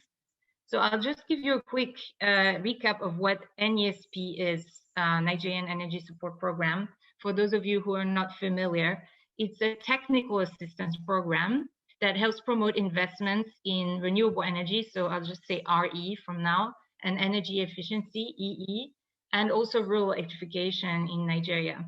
So I'll just give you a quick recap of what NESP is, Nigerian Energy Support Program. For those of you who are not familiar, it's a technical assistance program that helps promote investments in renewable energy. So I'll just say RE from now, and energy efficiency, EE, and also rural electrification in Nigeria.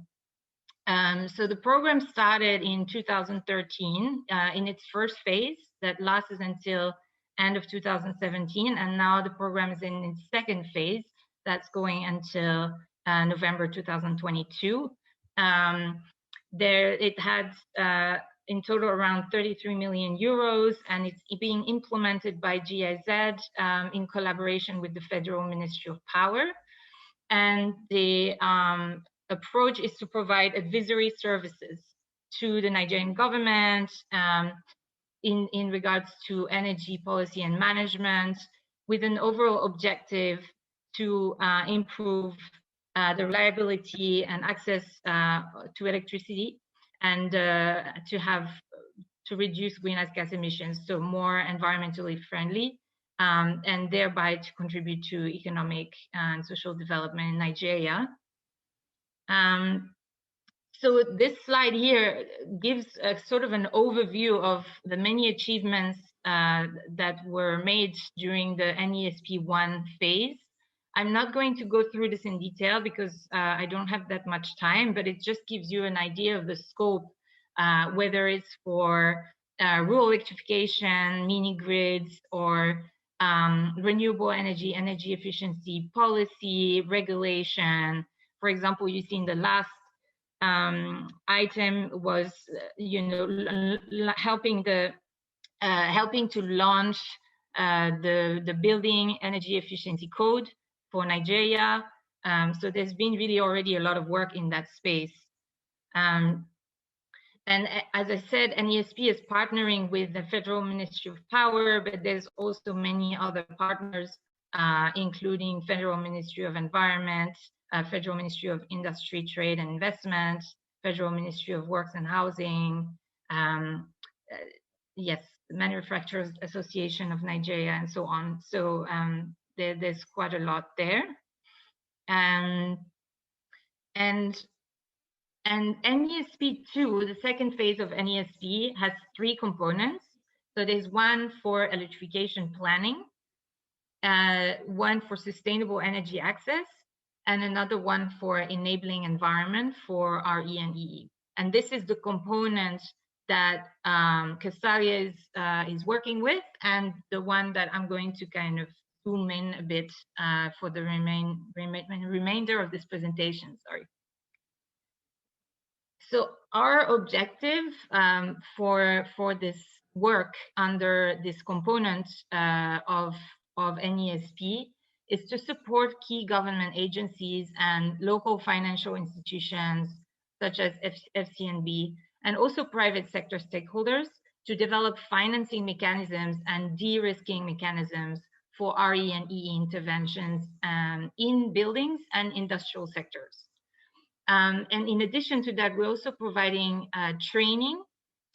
So the program started in 2013 in its first phase that lasts until end of 2017, and now the program is in its second phase that's going until November 2022. It had in total around 33 million euros, and it's being implemented by GIZ in collaboration with the Federal Ministry of Power. And the approach is to provide advisory services to the Nigerian government in regards to energy policy and management, with an overall objective to improve the reliability and access to electricity, and to reduce greenhouse gas emissions, so more environmentally friendly, and thereby to contribute to economic and social development in Nigeria. So this slide here gives a sort of an overview of the many achievements that were made during the NESP1 phase. I'm not going to go through this in detail because I don't have that much time, but it just gives you an idea of the scope, whether it's for rural electrification, mini grids, or renewable energy efficiency policy, regulation. For example, you see in the last item was, helping to launch the Building Energy Efficiency Code for Nigeria. So there's been really already a lot of work in that space. And as I said, NESP is partnering with the Federal Ministry of Power, but there's also many other partners, including Federal Ministry of Environment, Federal Ministry of Industry, Trade and Investment, Federal Ministry of Works and Housing, yes, Manufacturers Association of Nigeria, and so on. So there's quite a lot there. And NESB2, the second phase of NESB, has 3 components. So there's one for electrification planning, one for sustainable energy access, and another one for enabling environment for RE and EE. And this is the component that Castalia is working with, and the one that I'm going to kind of zoom in a bit for the remainder of this presentation, sorry. So our objective for this work under this component of of NESB is to support key government agencies and local financial institutions such as FCNB and also private sector stakeholders to develop financing mechanisms and de-risking mechanisms for RE and EE interventions in buildings and industrial sectors. And in addition to that, we're also providing training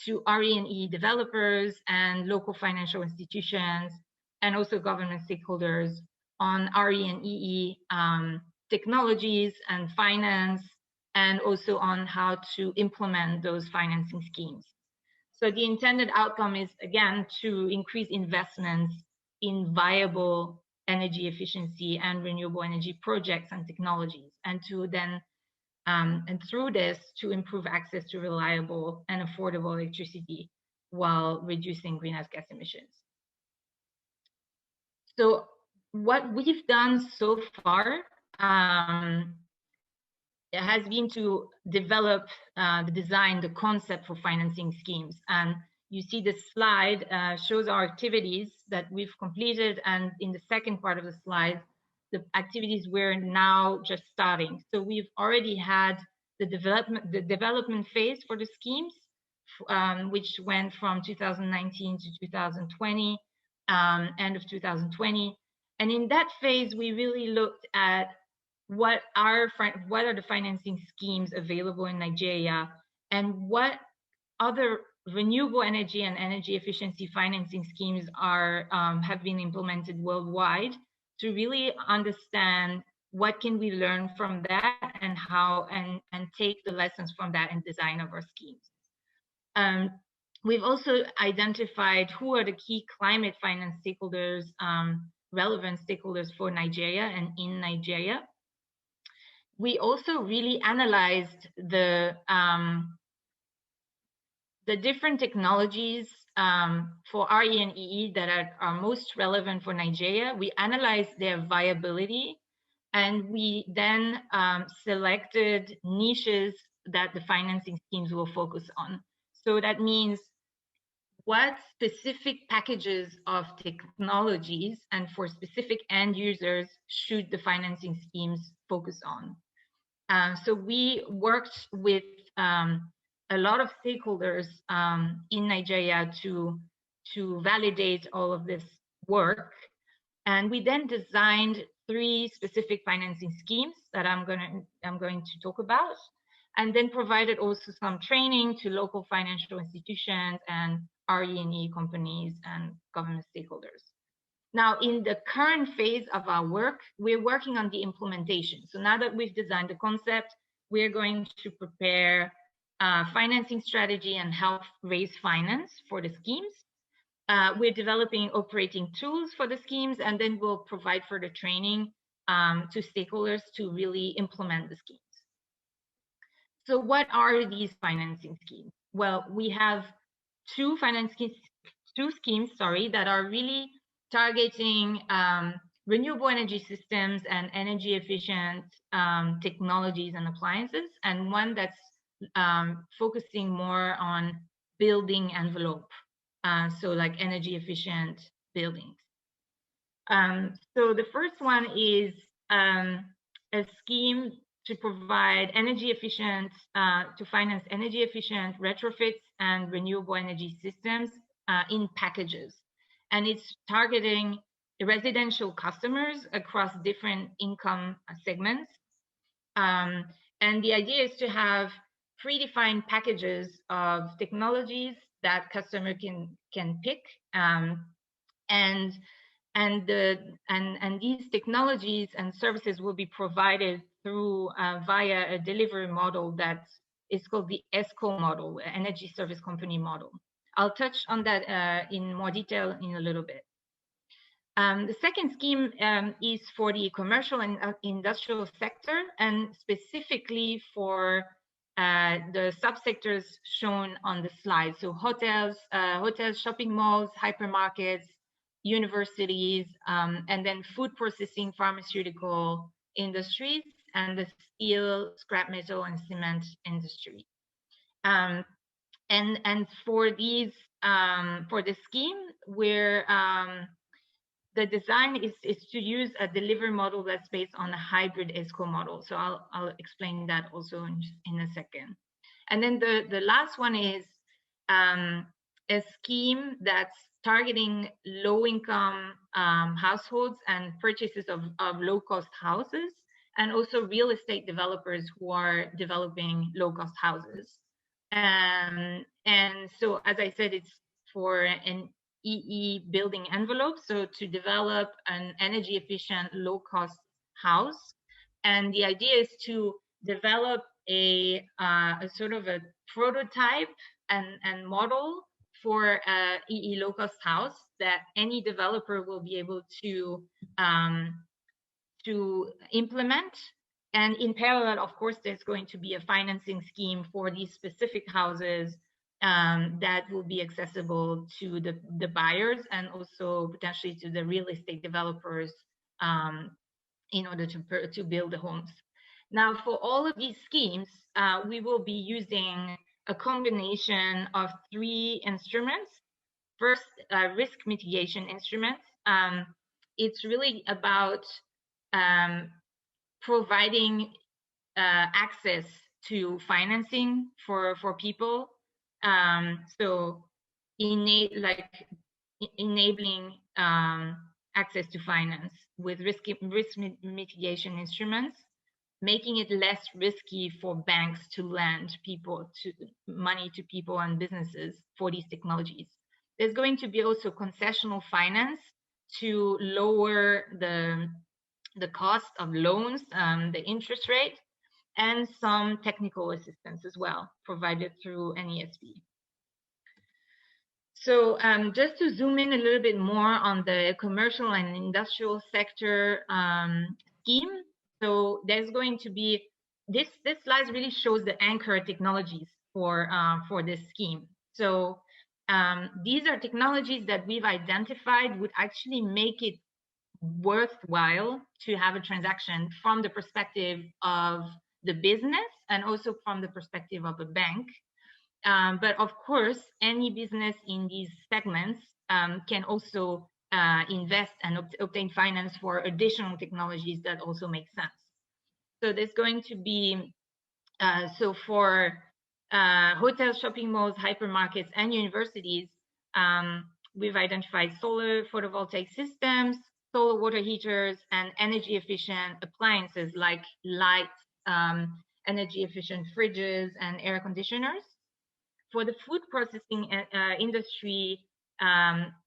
to RE and EE developers and local financial institutions and also government stakeholders on RE and EE technologies and finance, and also on how to implement those financing schemes. So the intended outcome is, again, to increase investments in viable energy efficiency and renewable energy projects and technologies, and to then, and through this, to improve access to reliable and affordable electricity while reducing greenhouse gas emissions. So what we've done so far has been to develop the concept for financing schemes. And you see the slide shows our activities that we've completed. And in the second part of the slide, the activities we're now just starting. So we've already had the development phase for the schemes, which went from 2019 to 2020, end of 2020. And in that phase, we really looked at what are the financing schemes available in Nigeria, and what other renewable energy and energy efficiency financing schemes are have been implemented worldwide, to really understand what can we learn from that and how and take the lessons from that in design of our schemes. We've also identified who are the key climate finance stakeholders, relevant stakeholders for Nigeria and in Nigeria. We also really analyzed the different technologies for RE and EE that are most relevant for Nigeria. We analyzed their viability, and we then selected niches that the financing schemes will focus on. So that means what specific packages of technologies and for specific end users should the financing schemes focus on. So we worked with a lot of stakeholders in Nigeria to validate all of this work. And we then designed 3 specific financing schemes that I'm going to talk about, and then provided also some training to local financial institutions and RE&E companies and government stakeholders. Now, in the current phase of our work, we're working on the implementation. So now that we've designed the concept, we're going to prepare a financing strategy and help raise finance for the schemes. We're developing operating tools for the schemes, and then we'll provide further training to stakeholders to really implement the schemes. So what are these financing schemes? Well, we have two schemes that are really targeting renewable energy systems and energy efficient technologies and appliances, and one that's focusing more on building envelope, so like energy efficient buildings. So the first one is a scheme to provide energy efficient, to finance energy efficient retrofits and renewable energy systems in packages. And it's targeting residential customers across different income segments. And the idea is to have predefined packages of technologies that customer can pick, and these technologies and services will be provided through via a delivery model that is called the ESCO model, Energy Service Company model. I'll touch on that in more detail in a little bit. The second scheme is for the commercial and industrial sector, and specifically for the subsectors shown on the slide. So hotels, shopping malls, hypermarkets, universities, and then food processing, pharmaceutical industries, and the steel, scrap metal, and cement industry. And for these, for the scheme, the design is to use a delivery model that's based on a hybrid ESCO model. So I'll explain that also in a second. And then the last one is a scheme that's targeting low-income households and purchases of low-cost houses, and also real estate developers who are developing low-cost houses. And so, as I said, it's for an EE building envelope, so to develop an energy efficient, low cost house. And the idea is to develop a sort of a prototype and model for a EE low cost house that any developer will be able to implement. And in parallel, of course, there's going to be a financing scheme for these specific houses that will be accessible to the buyers and also potentially to the real estate developers in order to build the homes. Now, for all of these schemes, we will be using a combination of 3 instruments. First, risk mitigation instruments. It's really about providing access to financing for people. So enabling access to finance with risk mitigation instruments, making it less risky for banks to lend money to people and businesses for these technologies. There's going to be also concessional finance to lower the cost of loans, the interest rate, and some technical assistance as well, provided through NESB. So just to zoom in a little bit more on the commercial and industrial sector scheme. So there's going to be, this slide really shows the anchor technologies for this scheme. So these are technologies that we've identified would actually make it worthwhile to have a transaction from the perspective of the business and also from the perspective of a bank. But of course, any business in these segments can also invest and obtain finance for additional technologies that also make sense. So there's going to be, so for hotels, shopping malls, hypermarkets, and universities, we've identified solar photovoltaic systems, solar water heaters, and energy efficient appliances like light, energy efficient fridges and air conditioners. For the food processing industry,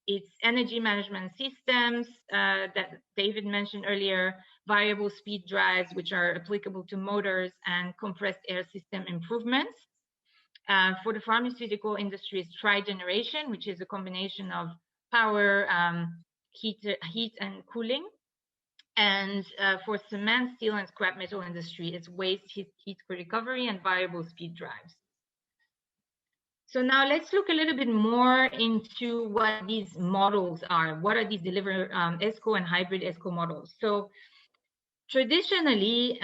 it's energy management systems that David mentioned earlier, variable speed drives, which are applicable to motors, and compressed air system improvements. For the pharmaceutical industry, it's trigeneration, which is a combination of power, heat and cooling. And for cement, steel, and scrap metal industry, it's waste heat recovery and variable speed drives. So now let's look a little bit more into what these models are. What are these delivery ESCO and hybrid ESCO models? So traditionally,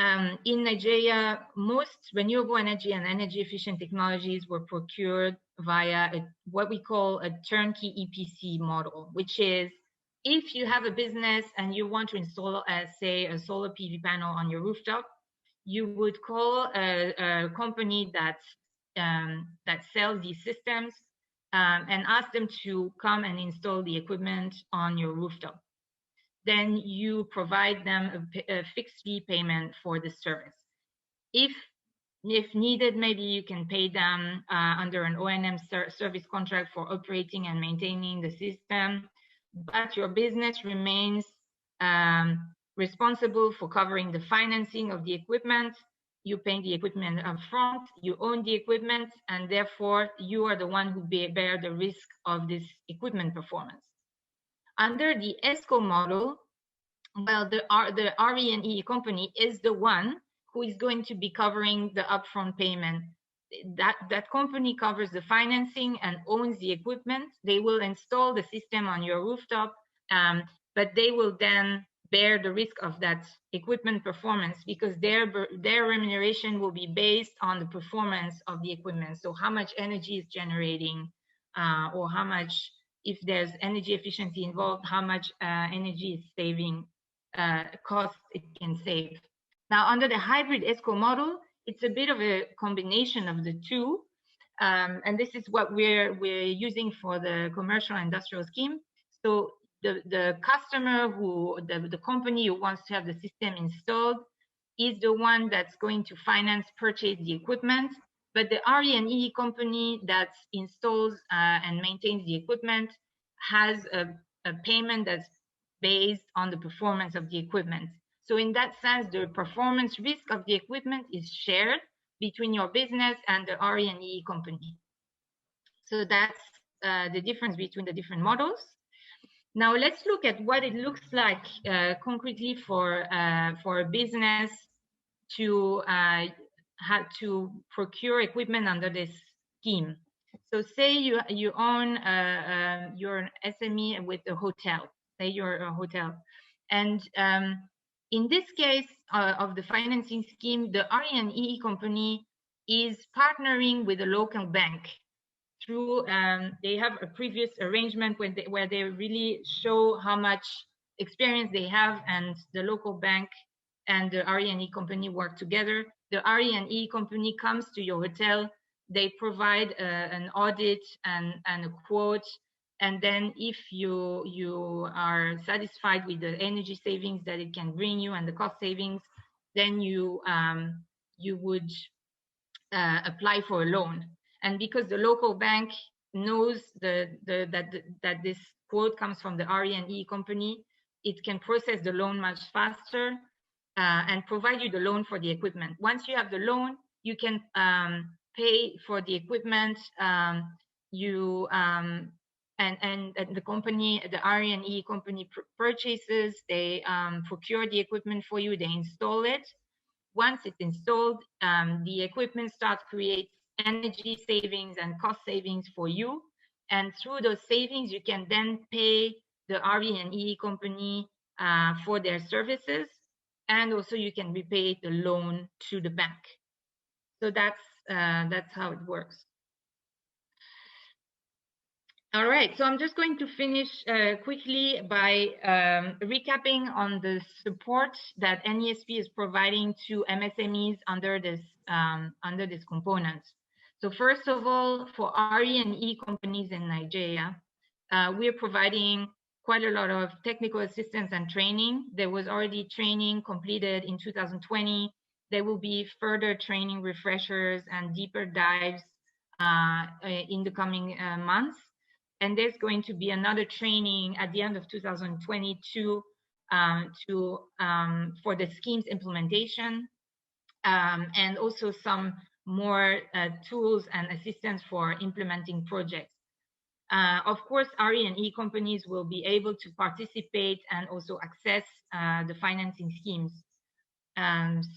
in Nigeria, most renewable energy and energy efficient technologies were procured via what we call a turnkey EPC model, which is if you have a business and you want to install, say, a solar PV panel on your rooftop, you would call a company that sells these systems and ask them to come and install the equipment on your rooftop. Then you provide them a fixed fee payment for the service. If needed, maybe you can pay them under an O&M service contract for operating and maintaining the system, but your business remains responsible for covering the financing of the equipment. You pay the equipment up front, you own the equipment, and therefore you are the one who bear the risk of this equipment performance. Under the ESCO model, well, the RE&E company is the one who is going to be covering the upfront payment. That company covers the financing and owns the equipment. They will install the system on your rooftop, but they will then bear the risk of that equipment performance because their remuneration will be based on the performance of the equipment. So how much energy is generating or how much if there's energy efficiency involved, how much energy is saving, cost it can save. Now, under the hybrid ESCO model, it's a bit of a combination of the two. And this is what we're using for the commercial industrial scheme. So the customer the company who wants to have the system installed is the one that's going to purchase the equipment, but the RE&E company that installs and maintains the equipment has a payment that's based on the performance of the equipment. So in that sense, the performance risk of the equipment is shared between your business and the RE&E company. So that's the difference between the different models. Now let's look at what it looks like concretely for a business to have to procure equipment under this scheme. So say you own you're an SME with a hotel. Say you're a hotel, and in this case of the financing scheme, the RE&E company is partnering with a local bank through, they have a previous arrangement where they really show how much experience they have, and the local bank and the RE&E company work together. The RE&E company comes to your hotel, they provide an audit and a quote, and then if you are satisfied with the energy savings that it can bring you and the cost savings, then you would apply for a loan. And because the local bank knows that this quote comes from the RE&E company, it can process the loan much faster and provide you the loan for the equipment. Once you have the loan, you can pay for the equipment. And the company, the RE&E company purchases, they procure the equipment for you, they install it. Once it's installed, the equipment starts to create energy savings and cost savings for you. And through those savings, you can then pay the RE&E company for their services. And also you can repay the loan to the bank. So that's how it works. All right, so I'm just going to finish quickly by recapping on the support that NESB is providing to MSMEs under this component. So first of all, for RE&E companies in Nigeria, we are providing quite a lot of technical assistance and training. There was already training completed in 2020. There will be further training refreshers and deeper dives in the coming months. And there's going to be another training at the end of 2022 for the scheme's implementation, and also some more tools and assistance for implementing projects. Of course, RE&E companies will be able to participate and also access the financing schemes.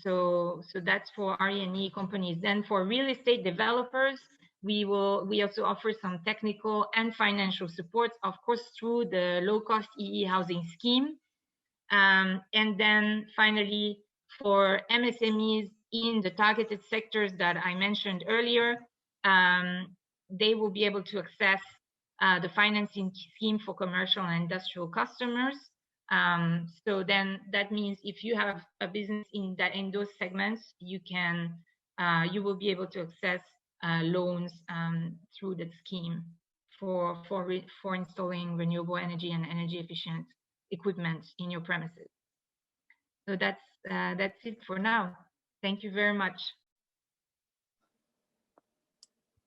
So that's for RE&E companies. Then for real estate developers, we also offer some technical and financial support, of course, through the low-cost EE housing scheme. And then finally, for MSMEs in the targeted sectors that I mentioned earlier, they will be able to access the financing scheme for commercial and industrial customers. So then that means if you have a business in those segments, you will be able to access loans through that scheme for installing renewable energy and energy efficient equipment in your premises. So that's it for now. Thank you very much.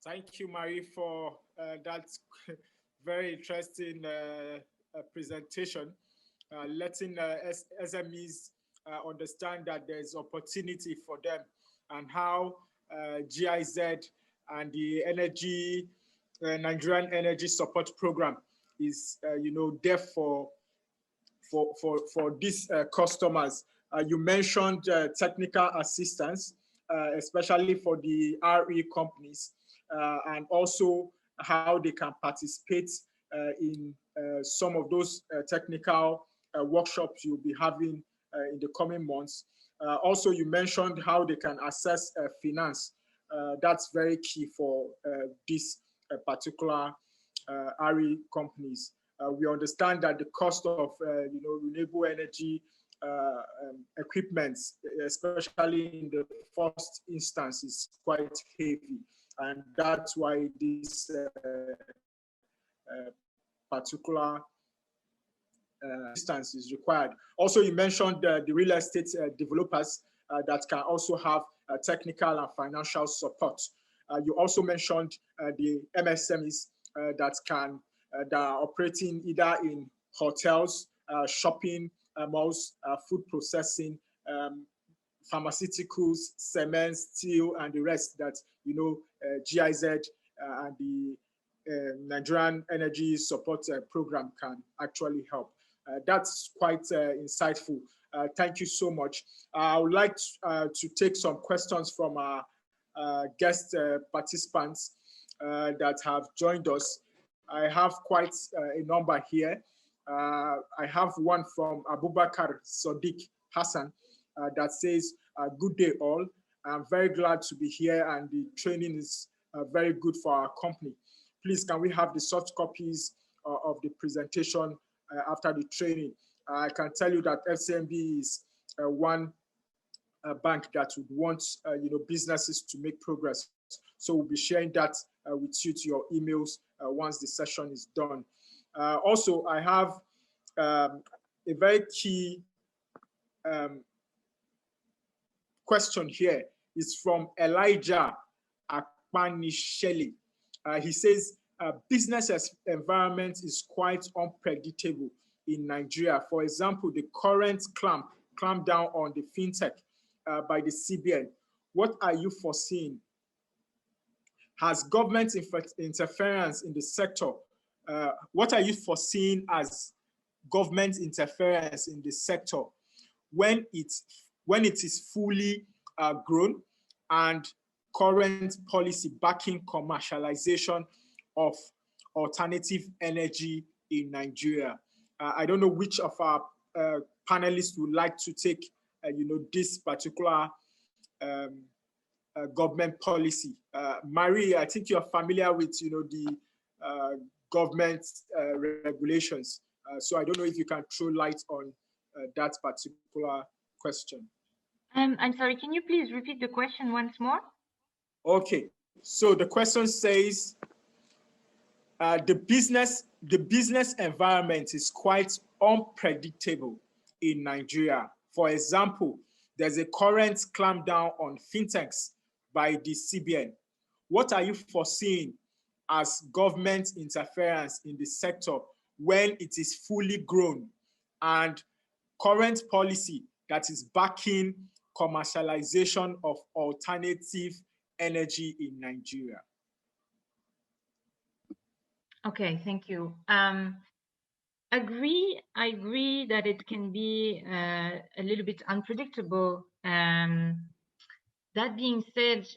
Thank you, Marie, for that very interesting presentation, letting SMEs understand that there's opportunity for them and how GIZ and the Nigerian Energy Support Program is, there for these customers. You mentioned technical assistance, especially for the RE companies, and also how they can participate in some of those technical workshops you'll be having in the coming months. Also, you mentioned how they can access finance. That's very key for this particular RE companies. We understand that the cost of renewable energy equipment, especially in the first instance, is quite heavy, and that's why this particular instance is required. Also, you mentioned the real estate developers that can also have technical and financial support. You also mentioned the MSMEs that are operating either in hotels, shopping malls, food processing, pharmaceuticals, cement, steel, and the rest that GIZ and the Nigerian Energy Support Program can actually help. That's quite insightful. Thank you so much. I would like to take some questions from our guest participants that have joined us. I have quite a number here. I have one from Abubakar Sadiq Hassan that says, good day all. I'm very glad to be here, and the training is very good for our company. Please, can we have the soft copies of the presentation after the training? I can tell you that FCMB is one bank that would want businesses to make progress. So we'll be sharing that with you to your emails once the session is done. Also, I have a very key question here. It's from Elijah Akpanisheli. He says, business environment is quite unpredictable in Nigeria. For example, the current clamp down on the fintech by the CBN. What are you foreseeing? Has government interference in the sector? What are you foreseeing as government interference in the sector when it is fully grown, and current policy backing commercialization of alternative energy in Nigeria? I don't know which of our panelists would like to take this particular government policy. Marie, I think you're familiar with the government regulations. So I don't know if you can throw light on that particular question. I'm sorry, can you please repeat the question once more? Okay, so the question says, the business environment is quite unpredictable in Nigeria. For example, there's a current clampdown on fintechs by the CBN. What are you foreseeing as government interference in the sector when it is fully grown, and current policy that is backing commercialization of alternative energy in Nigeria? Okay, thank you. I agree that it can be a little bit unpredictable. That being said,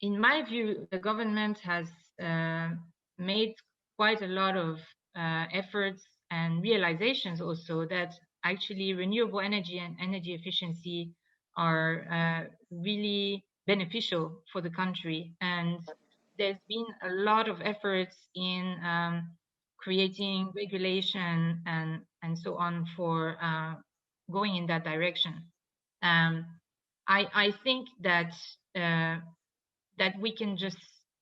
in my view, the government has made quite a lot of efforts and realizations also that actually renewable energy and energy efficiency are really beneficial for the country. And there's been a lot of efforts in creating regulation and so on for going in that direction. I think that that we can just,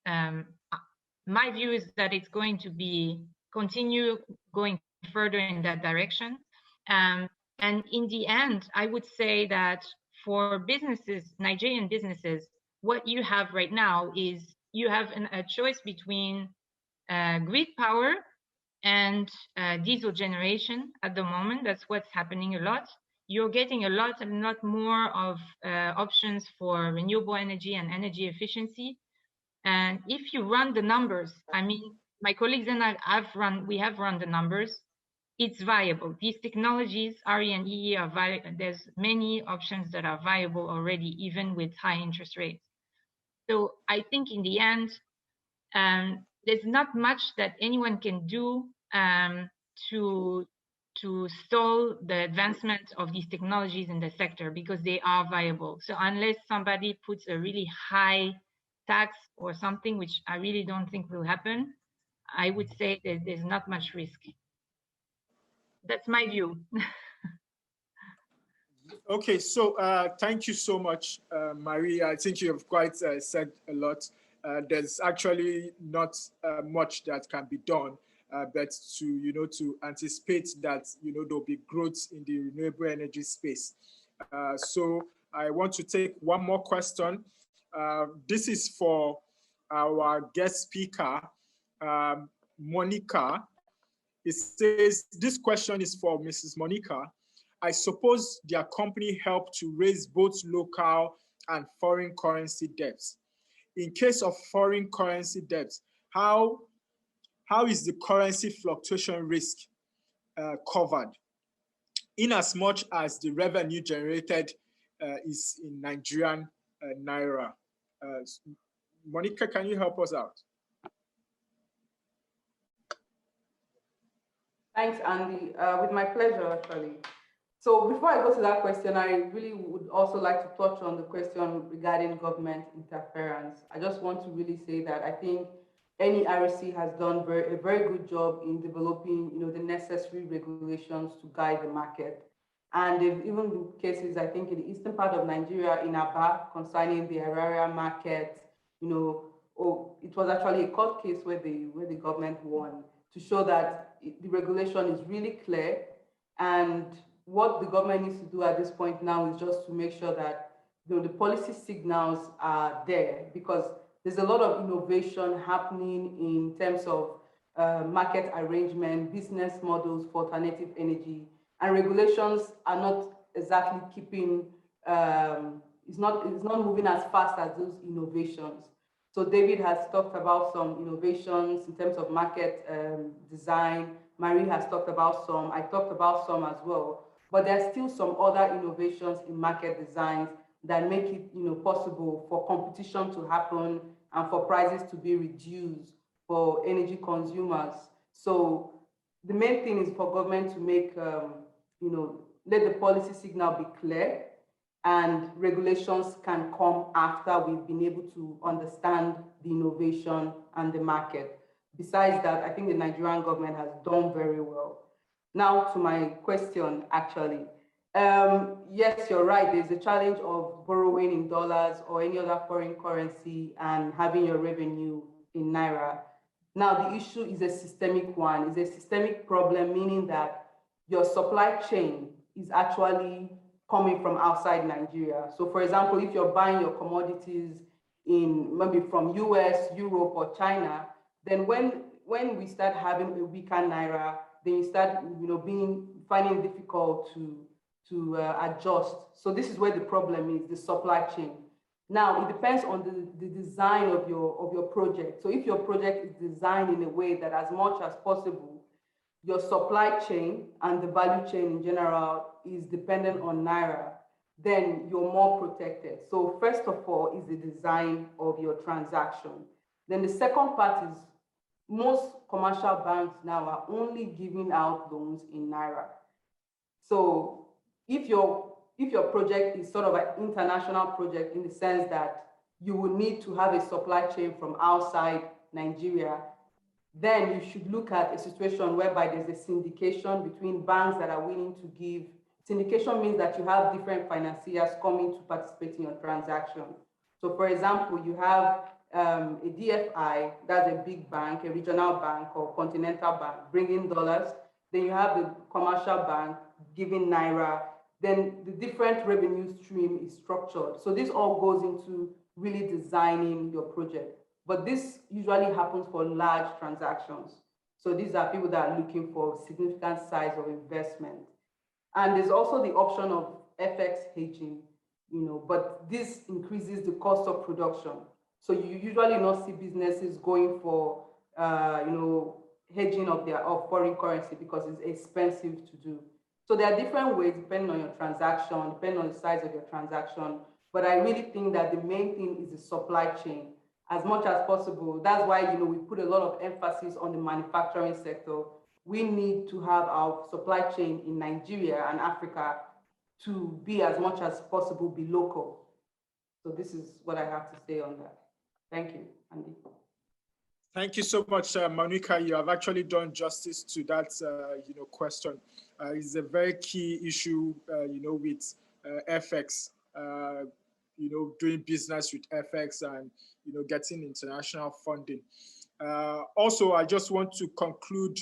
my view is that it's going to be continue going further in that direction. And in the end, I would say that for businesses, Nigerian businesses, what you have right now is you have a choice between grid power and diesel generation at the moment. That's what's happening a lot. You're getting a lot more of options for renewable energy and energy efficiency. And if you run the numbers, I mean, my colleagues and I we have run the numbers. It's viable. These technologies, RE and EE, are viable. There's many options that are viable already, even with high interest rates. So I think in the end, there's not much that anyone can do to stall the advancement of these technologies in the sector, because they are viable. So unless somebody puts a really high tax or something, which I really don't think will happen, I would say that there's not much risk. That's my view. Okay, so thank you so much, Maria. I think you have quite said a lot. There's actually not much that can be done, but to anticipate that there'll be growth in the renewable energy space. So I want to take one more question. This is for our guest speaker, Monica. It says, this question is for Mrs. Monica. I suppose their company helped to raise both local and foreign currency debts. In case of foreign currency debts, how is the currency fluctuation risk covered? In as much as the revenue generated is in Nigerian Naira. Monica, can you help us out? Thanks, Andy. With my pleasure, actually. So before I go to that question, I really would also like to touch on the question regarding government interference. I just want to really say that I think NERC has done a very good job in developing, the necessary regulations to guide the market. And they've even been cases, I think, in the eastern part of Nigeria, in Aba, concerning the agrarian market. It was actually a court case where the government won to show that the regulation is really clear, and what the government needs to do at this point now is just to make sure that the policy signals are there, because there's a lot of innovation happening in terms of market arrangement, business models for alternative energy, and regulations are not exactly keeping, it's not moving as fast as those innovations. So David has talked about some innovations in terms of market design. Marie has talked about some. I talked about some as well. But there's still some other innovations in market designs that make it possible for competition to happen and for prices to be reduced for energy consumers. So the main thing is for government to make, let the policy signal be clear, and regulations can come after we've been able to understand the innovation and the market. Besides that, I think the Nigerian government has done very well. Now to my question, actually. Yes, you're right. There's a challenge of borrowing in dollars or any other foreign currency and having your revenue in Naira. Now, the issue is a systemic one. It's a systemic problem, meaning that your supply chain is actually coming from outside Nigeria. So for example, if you're buying your commodities in maybe from US, Europe, or China, then when we start having a weaker Naira, then you start finding it difficult to adjust. So this is where the problem is, the supply chain. Now, it depends on the design of your project. So if your project is designed in a way that as much as possible, your supply chain and the value chain in general is dependent on Naira, then you're more protected. So first of all is the design of your transaction. Then the second part is most commercial banks now are only giving out loans in Naira. So if your project is sort of an international project in the sense that you will need to have a supply chain from outside Nigeria, then you should look at a situation whereby there's a syndication between banks that are willing to give. Syndication means that you have different financiers coming to participate in your transaction. So for example, you have a DFI, that's a big bank, a regional bank or continental bank, bringing dollars. Then you have the commercial bank giving Naira. Then the different revenue stream is structured. So this all goes into really designing your project. But this usually happens for large transactions. So these are people that are looking for significant size of investment. And there's also the option of FX hedging, but this increases the cost of production. So you usually not see businesses going for, hedging of foreign currency because it's expensive to do. So there are different ways depending on your transaction, depending on the size of your transaction. But I really think that the main thing is the supply chain. As much as possible. That's why we put a lot of emphasis on the manufacturing sector. We need to have our supply chain in Nigeria and Africa to be as much as possible be local. So this is what I have to say on that. Thank you, Andy. Thank you so much, Monica. You have actually done justice to that, question. It's a very key issue, with FX, doing business with FX and, getting international funding. Also, I just want to conclude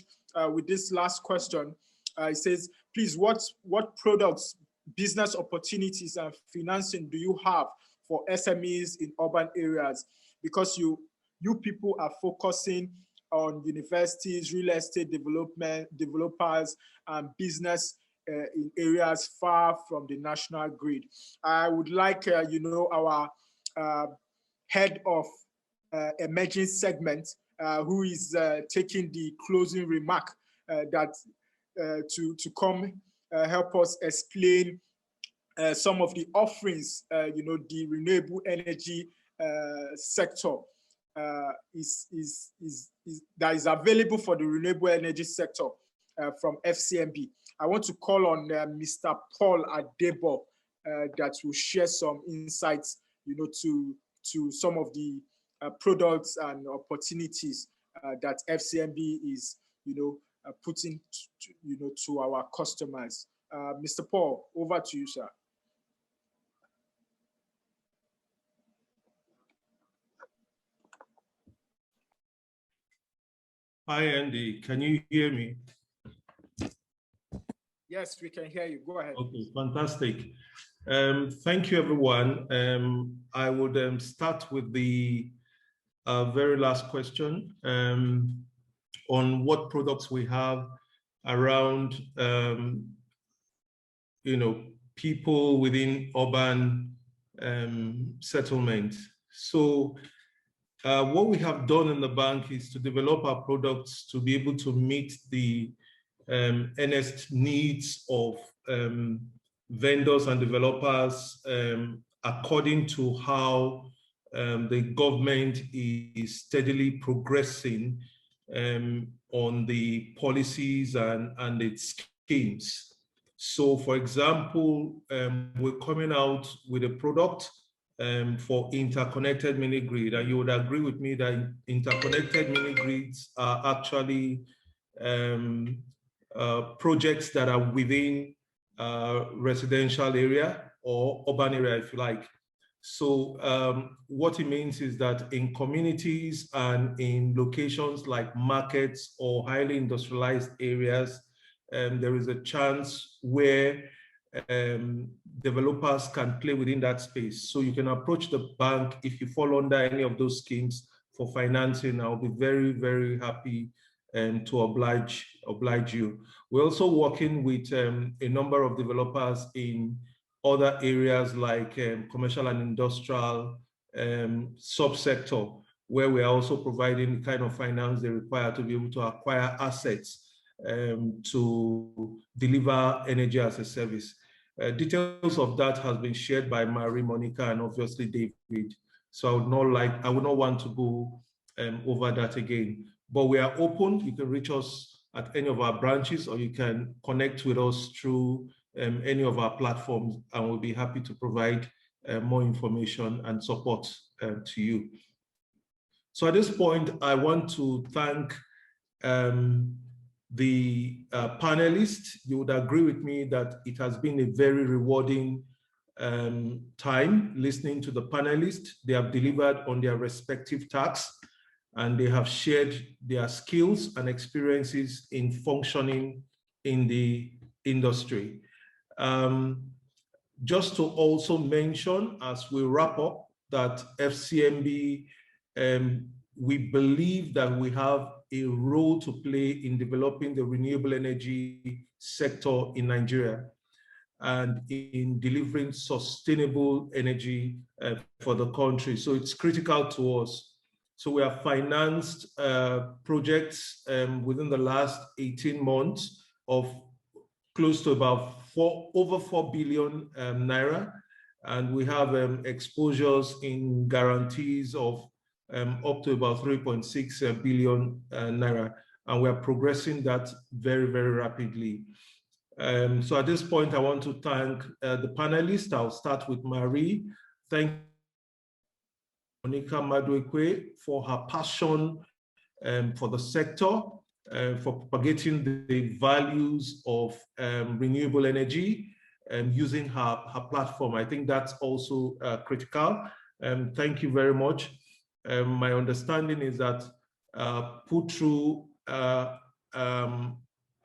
with this last question. It says, please, what products, business opportunities, and financing do you have for SMEs in urban areas? Because you people are focusing on universities, real estate developers, and business in areas far from the national grid. I would like, our head of emerging segment, who is taking the closing remark, to come help us explain some of the offerings, the renewable energy sector that is available for the renewable energy sector from FCMB. I want to call on Mr. Paul Adebo that will share some insights, to some of the products and opportunities that FCMB is, putting, to our customers. Mr. Paul, over to you, sir. Hi, Andy. Can you hear me? Yes, we can hear you. Go ahead. Okay, fantastic. Thank you, everyone. I would start with the very last question on what products we have around, people within urban settlements. So what we have done in the bank is to develop our products to be able to meet the earnest needs of vendors and developers according to how the government is steadily progressing on the policies and its schemes. So, for example, we're coming out with a product for interconnected mini grid, and you would agree with me that interconnected mini grids are actually projects that are within residential area or urban area, if you like. So what it means is that in communities and in locations like markets or highly industrialized areas, there is a chance where developers can play within that space. So you can approach the bank if you fall under any of those schemes for financing. I'll be very, very happy to oblige you. We're also working with a number of developers in other areas like commercial and industrial subsector, where we are also providing the kind of finance they require to be able to acquire assets to deliver energy as a service. Details of that has been shared by Marie, Monica, and obviously David. So I would not want to go over that again. But we are open. You can reach us at any of our branches, or you can connect with us through any of our platforms, and we'll be happy to provide more information and support to you. So at this point, I want to thank the panelists. You would agree with me that it has been a very rewarding time listening to the panelists. They have delivered on their respective tasks, and they have shared their skills and experiences in functioning in the industry. Just to also mention, as we wrap up, that FCMB, we believe that we have a role to play in developing the renewable energy sector in Nigeria and in delivering sustainable energy for the country. So it's critical to us. So we have financed projects within the last 18 months of close to about over 4 billion naira. And we have exposures in guarantees of up to about 3.6 billion naira. And we are progressing that very, very rapidly. So at this point, I want to thank the panelists. I'll start with Marie. Thank Monica Maduekwe for her passion for the sector, for propagating the values of renewable energy using her platform. I think that's also critical. Thank you very much. My understanding is that Put Through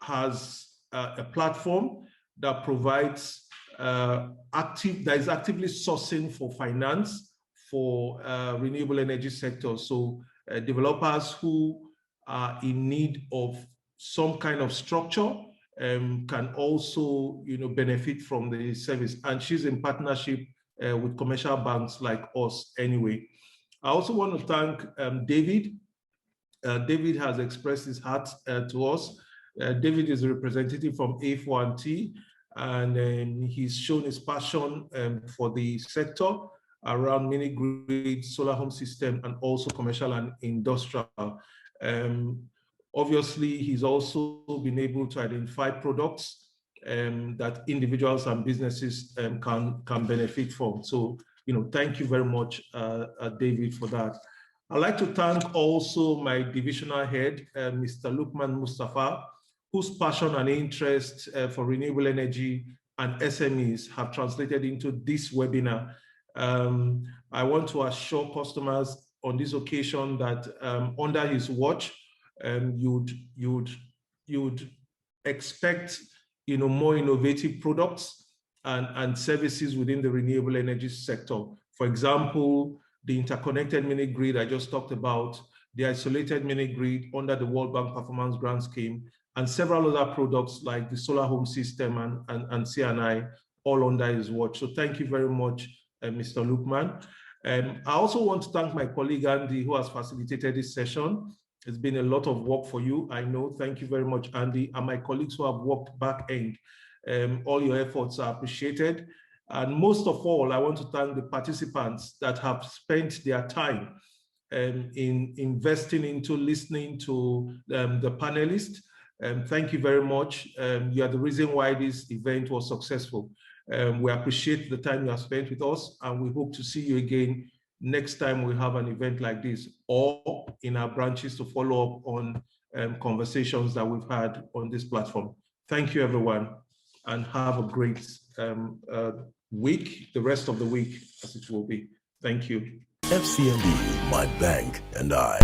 has a platform that provides that is actively sourcing for finance for renewable energy sector. So developers who are in need of some kind of structure can also, benefit from the service. And she's in partnership with commercial banks like us anyway. I also want to thank David. David has expressed his heart to us. David is a representative from A4T, and he's shown his passion for the sector around mini-grid, solar home system, and also commercial and industrial. Obviously, he's also been able to identify products that individuals and businesses can benefit from. So, thank you very much, David, for that. I'd like to thank also my divisional head, Mr. Lukman Mustafa, whose passion and interest for renewable energy and SMEs have translated into this webinar. I want to assure customers on this occasion that under his watch, you'd expect more innovative products and services within the renewable energy sector. For example, the interconnected mini grid I just talked about, the isolated mini grid under the World Bank Performance Grant Scheme, and several other products like the solar home system and CNI, all under his watch. So thank you very much, Mr. Lukman. I also want to thank my colleague Andy, who has facilitated this session. It's been a lot of work for you, I know. Thank you very much, Andy, and my colleagues who have worked back end. All your efforts are appreciated. And most of all, I want to thank the participants that have spent their time in investing into listening to the panelists. Thank you very much. You are the reason why this event was successful. We appreciate the time you have spent with us, and we hope to see you again next time we have an event like this, or in our branches to follow up on conversations that we've had on this platform. Thank you, everyone, and have a great week, the rest of the week as it will be. Thank you. FCMB, my bank and I.